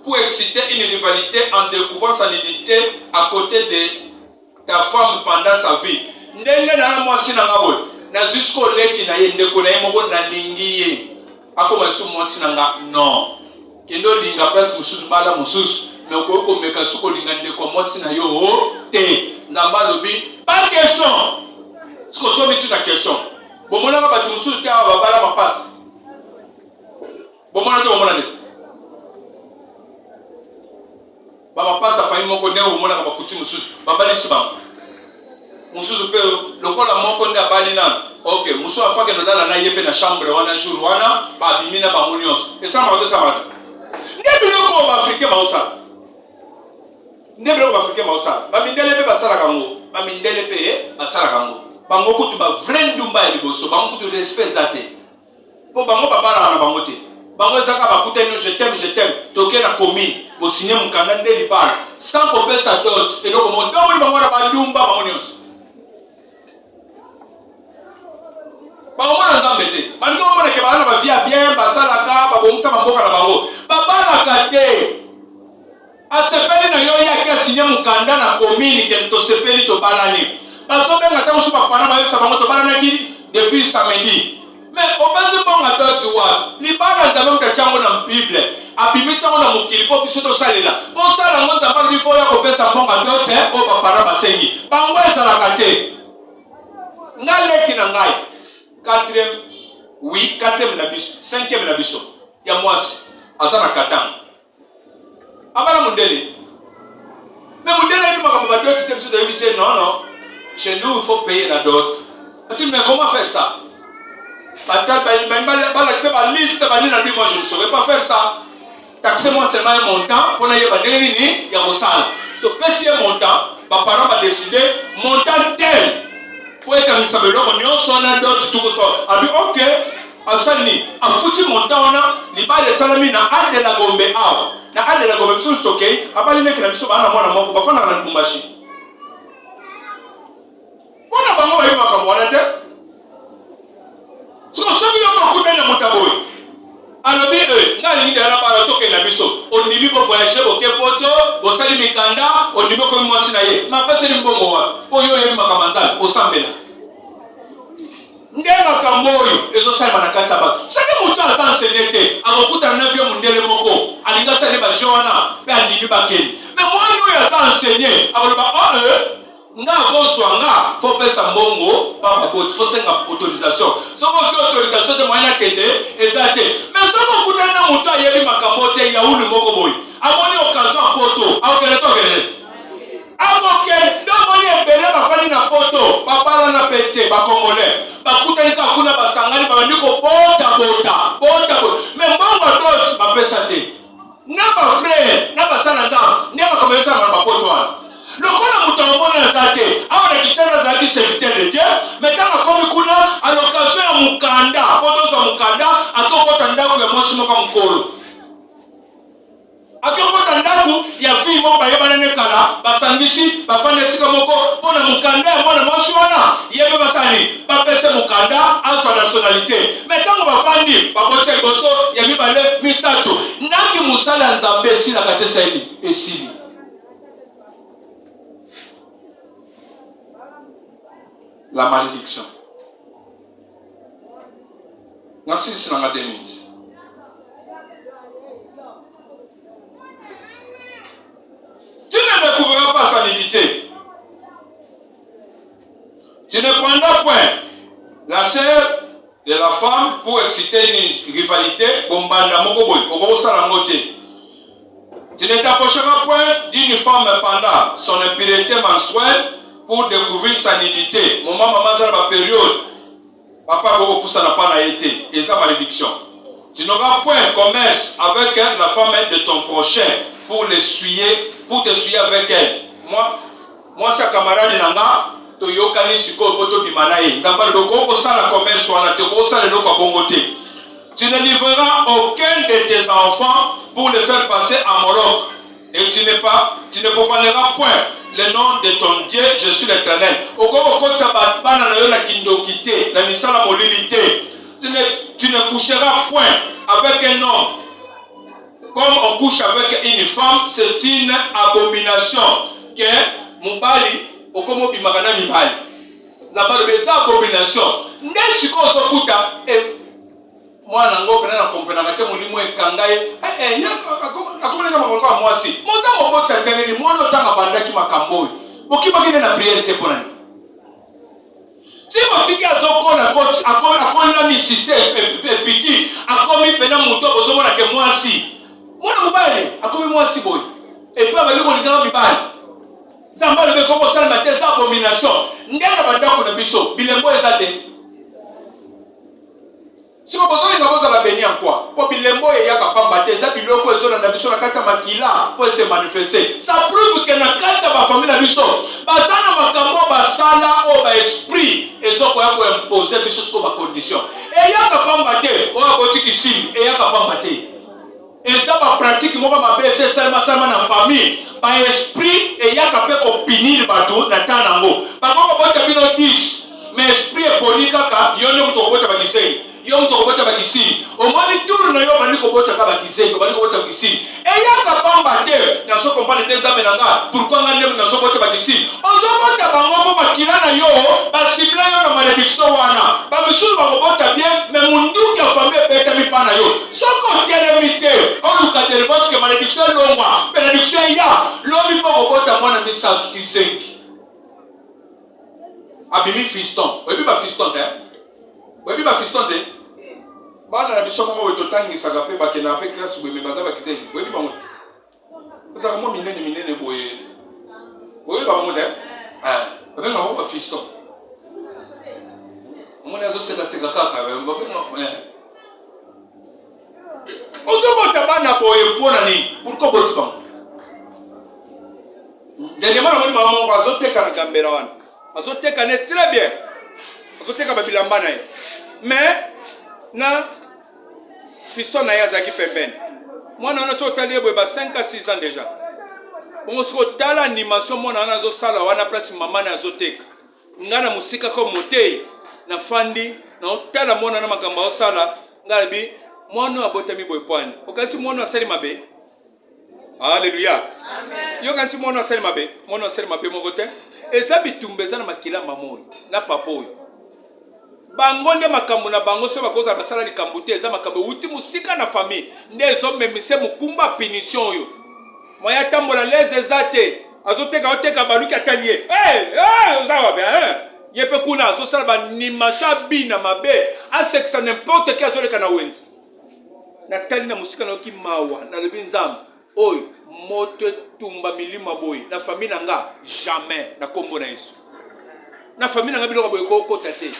pour exciter une rivalité en découvrant sa nudité à côté de ta femme pendant sa vie. Ndenge na moi si na ngabo na jusqu'au leki na ye ndekona ye moko na lingiye. Akoma su moi si na non. Kendo linga place mususu bala mususu. Mais ko meka suko linga ndeko moi si na yo te. Nzamba lobi pas question. Ce que toi tu na question. Bon mon anga batu mususu te aba bala ma passe. Bon mon anga baba passe a famille moko ne o mona ka bakuti mususu. Baba lisiba. Mususu pe lokola moko nda bali na. OK, mususu afaka no dala na yepe na chambre wana jour wana ba bimina ba monios. Et ça m'a dit ça m'a. Ndebe loko ba africain ba osa. Ndebe loko ba africain ba osa. Ba mindele pe basala kango. Ba mindele pe basala kango. Bango kutu ba vrai ndumba ya liboso. Bango kutu respect zate. Po bango babala na bango te. Bango zaka ba kuteno je t'aime. Toke na commune. Bo signer mukanda nde libala. Sans qu'on pèse sa dot. Et donc mon dongo bango na ba ndumba ba monios. Bango na zambete. Bango mona ke bana ba via bien basala ka ba bomsa mboka na bango. Babala kate. Asepeli na yo ya ke signer mukanda na commune ke to sepeli to balani. Parce que quand on se parle de bango to balana ki depuis samedi. Mais au base bon à d'autres wa, li bala nzambe ka chango na Bible. abimisa on a mokili po biso to salela po sala ngo nzamba lui faut ya kopesa mbonga dote o bapara basengi bango ezalaka te ngaleki na ngai 4e na biso 5e na biso ya mwasi azana katanga abana mundele mais mundele ni makambo badote te biso de biso non chez nous il faut payer la dot. Mais comment faire ça? Moi je ne saurais pas faire ça. Taxez-moi seulement un montant pour aller à il y a un donc si un montant, mes parents vont décider montant tel pour être un sabello, on a d'autres tout ça. Ah oui, ok. À ça a foutu montant on a les balles de salami na a de la gombe na a de la gombe sur ok. Abali les que biso bana mwana moko bafana na kumbashi. On a pas moi il va comme on a dit. Ce qu'on sait qu'il y a beaucoup de motaboy. Alors bien ngali ni dala para toke na biso. On dit ko voyager au Kepoto, au sali mikanda, on dit ko mwasi na ye. Ma pesa ni mbongo wa. Oyo ye makamanzala, osambela. Ndema kamboyo ezo sali na kansa ba. Saka mutu asanse te, akokuta na vyo mundele moko. Alinga sali ba Joana, pe andimi bakeni. Mais moi nous ya enseigner, aboloba nga voswa nga faut pesa mbongo par rapport faut senga autorisation so ko fi autorisation de moyen kende ezate mais so ko kudana mutu ayebi makambo te ya ulu moko boy amoni occasion poto akele to kele akokele domo ye bele bafani na poto babala na pete ba congolais bakutani ka kuna basangani ba ndiko bota mais mbongo dos ba pesa te na ba frère na ba sana nza ne ba komesa ba poto wana. Le qu'on a mouton zate, a on a quitté la zaki serviteur de Dieu, mais quand on a comme à l'occasion à Mukanda, à Mukanda, à Kokotanda, il y a mon simo comme Kolo. À Kokotanda, il y a fille mon baye bananekala, basangisi, bafanesi comme Moko, pour la Mukanda, pour la Moswana, il y a basani, pas pèse Mukanda à sa nationalité. Mais quand on va faire dire, Babote Bosso, il y a mis balé, Misato, Naki Moussala Nzambe, si la gâte Saïdi, et si. La malédiction. Merci, c'est dans la démise. Tu ne découvriras pas sa nudité. Tu ne prendras point la sœur de la femme pour exciter une rivalité. Tu ne t'approcheras point d'une femme pendant son impureté mensuelle pour découvrir sa nudité. Maman, ça va période. Papa, vous poussez n'a pas été. Et ça, malédiction. Tu n'auras point commerce avec la femme de ton prochain pour l'essuyer, pour t'essuyer avec elle. Moi, c'est camarade nanga. To yokani siko poto bimanae. Zamba loko osa la commerce wana te osa le loko bongote. Tu ne livreras aucun de tes enfants pour les faire passer à Moloch. Et tu ne profaneras point le nom de ton Dieu, je suis l'Éternel. Tu ne coucheras point avec un homme comme on couche avec une femme, c'est une abomination. Que Mubali, ou comme Bimakana Mibali. C'est une abomination. N'est-ce qu'on se coûte moi nango kana na comprendre que molimo ekangaye akomana kama kwa mwasi moza mobotsa ndenge ni mwana tanga bandaki makambo bokiba kine na prière te ponani si botiki azokona coach akona misise epiki akomi pena muto bozomona ke mwasi mwana mobale akomi mwasi boy et puis abali ko lingana mibali zamba le ko sala na tes abomination ndenge bandako na biso bilembo ezate. Si vous avez la béni en quoi? Pour bilembo et yaka pambate, ça biloko et zona nabiso na kata makila pour se manifester. Ça prouve que na kata ba famille nabiso, basana makambo basala o ba esprit et zo ko yako imposer biso sur ba condition. Et yaka pambate, o aboti kisim et yaka pambate. Et ça va pratique mo ba baisse seulement na famille, ba esprit et yaka pe ko pinir bato na tanango. Ba ko bota bino 10, mais esprit est poli kaka yone muto bota ba kisei. Yo muto kobota bakisi o moni tour na yo bani kobota ka bakisi ko bani kobota bakisi e ya ka pamba te na so comprendre te nzambe nanga pourquoi ngane na so kobota bakisi o zo bota bango mo bakila na yo ba cible yo na malédiction wana ba misulu ba kobota bien mais mundu ki famille beta mi pana yo so ko tiene mité o encadré parce que malédiction est longue. Malédiction est là. L'homme peut reporter moi dans mes sacs qui zinc. Abimi fiston. Oui, pas fiston, hein? Oui, pas fiston, hein? Bah, la mission comment vous êtes qui s'appelle parce que n'a pas classe ou mais bazar qui zinc. Oui, pas moi. Vous avez moi minene boye. Oui, pas moi, hein? Ah, ben non, pas fiston. Moi, les autres c'est la segaka quand même. Pourquoi vous êtes dernièrement, on va très bien. Mais, na fiston na yazaki pembeni. Moi, on a 5 à 6 ans déjà. On a l'animation, on a sala wana place maman na zoteka. Ngana musika comme motei na fandi na otala mona na makamba osala ngalibi mwana abotami boypwani. Okasi mwana asali mabe. Alléluia. Amen. Yo kasi mwana asali mabe mogote. Eza bitumbeza na makila mamoyi na papoyi. Bango nde makambo na bango se bakoza basala likambo te eza makambo uti musika na famille nde ezo memise mukumba punition yo. Moya tambola leze zate azoteka oteka baluki atanie. Ozawa bien. Yepe kuna azosala banimasa bina mabe aseksa n'importe qui azoleka na wenzi. Natali na musika na oki mawa na lebi nzambe. Oy moto tumba milima boy na famille nanga jamais na kombo na Yesu. Na famille nanga biloko boy ko tate.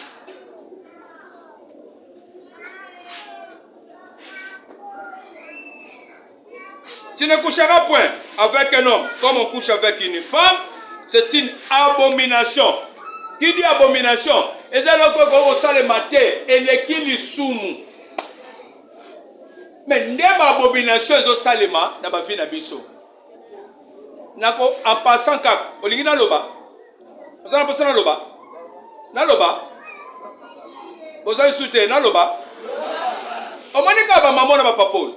Tu ne coucheras point avec un homme comme on couche avec une femme. C'est une abomination. Qui dit abomination? Et c'est là que vous allez mater et les qui les soumu. Mais n'eba abomination zo salema na ba vie na biso. Nako en passant kak olingi na loba. Ozana passant na loba. Na loba. Ozali soute na loba. Omanika ba maman na ba papo.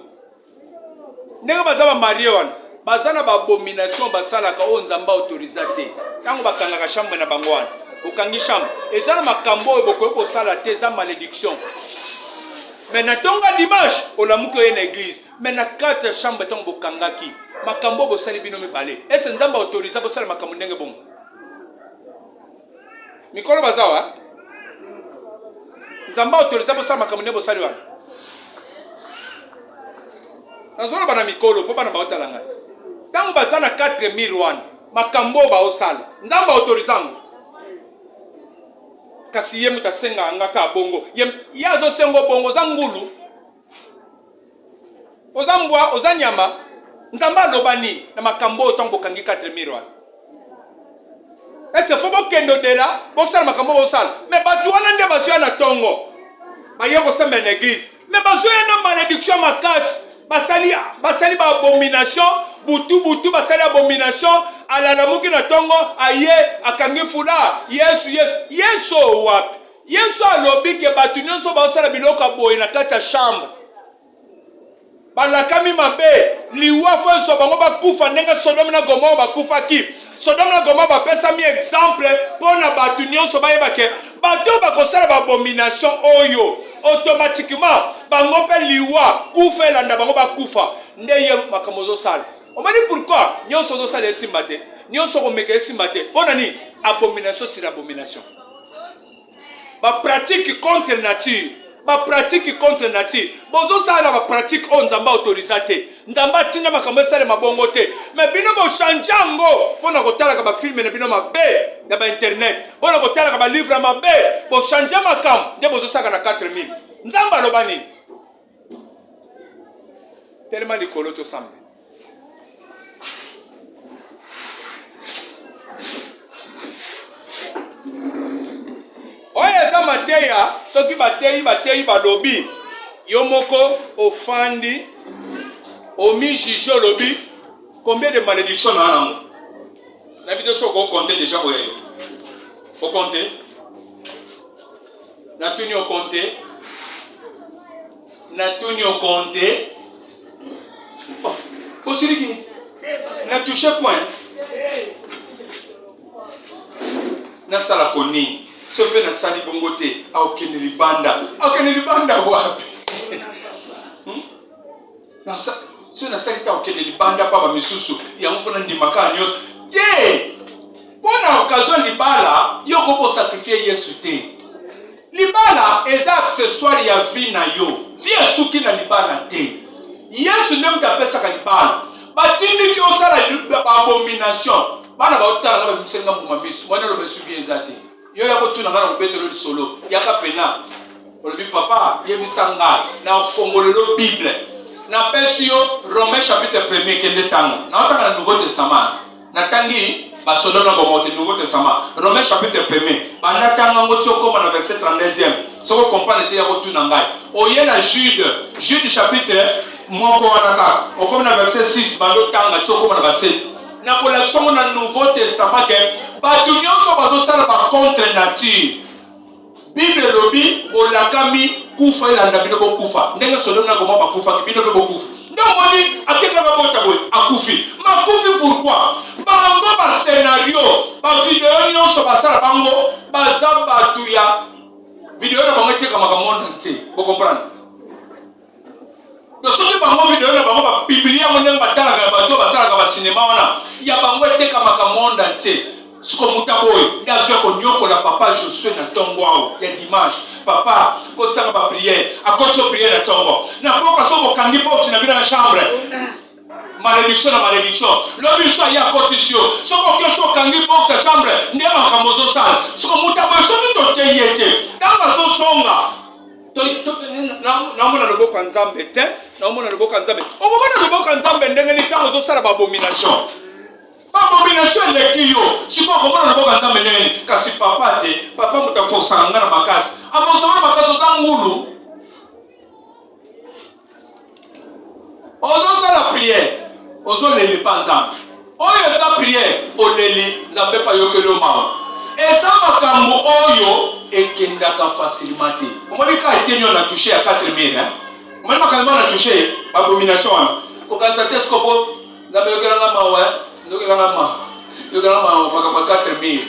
Ndenge bazaba marié wana. Bazana ba abomination basalaka o nzamba autorisate. Tango bakangaka chambre na bango wana. Okangi chambre. Ezana makambo eboko ko sala te za malédiction. Mais na tonga dimanche, on l'a mouké une église. Mais na 4 chambres tant bokangaki. Makambo bo sali bino mibale. Est-ce nzamba autorisa bo sali makambo ndenge bon? Mikolo bazawa. Nzamba autorisa bo sali makambo ndenge bo sali wana. Nazola bana mikolo po bana baota langa. Tango bazana 4000 wana, makambo ba osala. Nzamba autorisango. Kasi ye muta senga angaka bongo yazo sengo bongo za ngulu ozambwa ozanyama nzamba lobani na makambo otango kangi 4000 wana. Est-ce faut bokendo dela bosala makambo bosala mais batu wana nde basyo na tongo bayeko semba na église mais basyo na malédiction makasi basali ba abomination butu basali abomination ala na muki na tongo aye akangi fula Yesu wapi Yesu alobi ke batu nyonso basala biloko boye na kati ya chambre balakami mabe liwa fo so bango bakufa ndenge Sodome na Gomorrhe bakufa ki Sodome na Gomorrhe bapesa mi exemple pona batu nyonso bayeba ke batu bakosala ba abomination oyo automatiquement bango pe liwa kufa elanda bango bakufa nde ye makambo zo sala. On m'a dit pourquoi nyonso zo sala esimbate nyonso ko meka esimbate pona ni abomination sur abomination. Ba pratique contre nature, ba pratique contre nature. Bozo sala ba pratique on nzamba autorisate. Ndamba tinga makambo sala mabongo te. Mais bino bo chanjango pona ko tala ka ba film na bino mabe na ba internet. Pona ko tala ka ba livre mabe bo chanja makam nde bozo saka na 4000. Nzamba lobani. Tellement likolo to sambe. Oye za mateya soki batei balobi yomoko ofandi omi jijo lobi combien de malédictions na nango na vidéo so ko compter déjà oye o compter na tuni o compter oh osiriki na touché point na sala koni se fait na sali bongote aokene libanda wapi na sa si on a ça qui est libanda pas misusu ya mfuna ndimaka nyos te bona occasion libala yo ko sacrifier Yesu te libala eza accessoire ya vie na yo vie suki na libala te Yesu ne mtapesa ka libala batindi ki osala abomination bana ba otala na bisenga mumambiso mwana lo besu bien ezate yo ya ko tuna ngana ko betelo solo ya ka pena olobi papa yebisanga na fongolelo Bible na pesio Romains chapitre 1er kende tanga na otanga na Nouveau Testament na tangi basolo na gomote Nouveau Testament Romains chapitre 1er banda tanga ngotio koma na verset 32e soko comprendre te ya ko tuna ngai oye na Jude chapitre moko wanaka okoma na verset 6 bando tanga tio koma na verset na kolakisongo na Nouveau Testament ke batu nyonso bazosala ba contre nature Bible lobi olakami kufa ilanda bino kufa ndenge solo na goma bakufa bino pe bokufa ndongoni akeka babota boy akufi makufi pourquoi bango ba scénario ba vidéo nyonso basala bango bazamba tu ya vidéo na bango teka makamonda nte bo comprendre do soki bango vidéo na bango ba biblia moneng batala ga bato basala ga ba cinéma wana ya bango teka makamonda nte siko mutaboy ndazo ko nyoko la papa Josué na tongo ao ya dimanche papa ko tsanga ba prière akoso prière na tongo na poko so ko kangi po na bina chambre malédiction na malédiction lobi so ya cotisio so ko keso kangi po sa chambre ndiye makamozo sala siko mutaboy so to te yete danga so songa to na mona loboko nzambe te na mona loboko nzambe o mona loboko nzambe ndenge ni tango zo sala ba abomination abomination leki yo siko komona na boka nzambe nene kasi papa te papa mutafosa ngana makasi amosoma makasi tangulu ozo sala prière ozo leli panzambe oyo sa prière oleli nzambe pa yokelo mawa esa makambo oyo ekendaka facilement te omoni ka etenyo na toucher à 4000 hein omoni makambo na toucher abomination kokasa te skopo nzambe yokelo mawa donc il y a ma 4000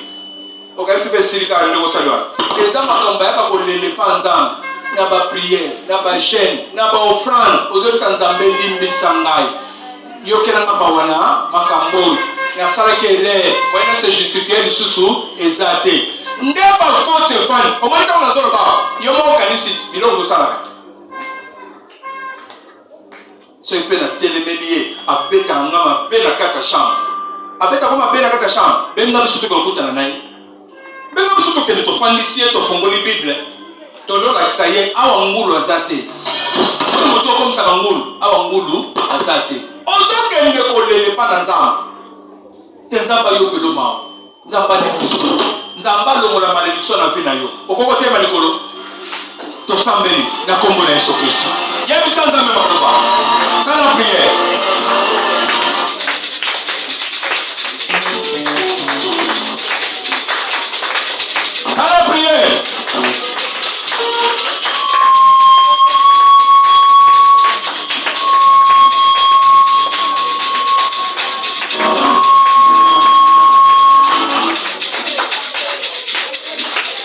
au cas où c'est le de Salwa les hommes comme ba ko lele panzam na ba prière na ba jeûne na ba offrande aux autres sans ambendi misangai yo kena ba wana makambo na sala ke le wana se justifier susu ezate ndeba faute fan au moins dans la zone ba yo mo kanisiti bilongo sala so il peut na télémélier a beta ngama bena kata chambre abeta koma bena kata chambre benga sutu ko kutana nai benga sutu ke to fandisie to fongoli Bible to lo la saye awa ngulu azate to comme ça ngulu awa ngulu azate ozo ke nge ko lele pa na nzamba tenzamba yo ke lo ma nzamba ni Kristo nzamba lo la malédiction na vie na yo okoko te malikolo to sambeli na kombo na Yesu Kristo ya bisanza me makoba sana prière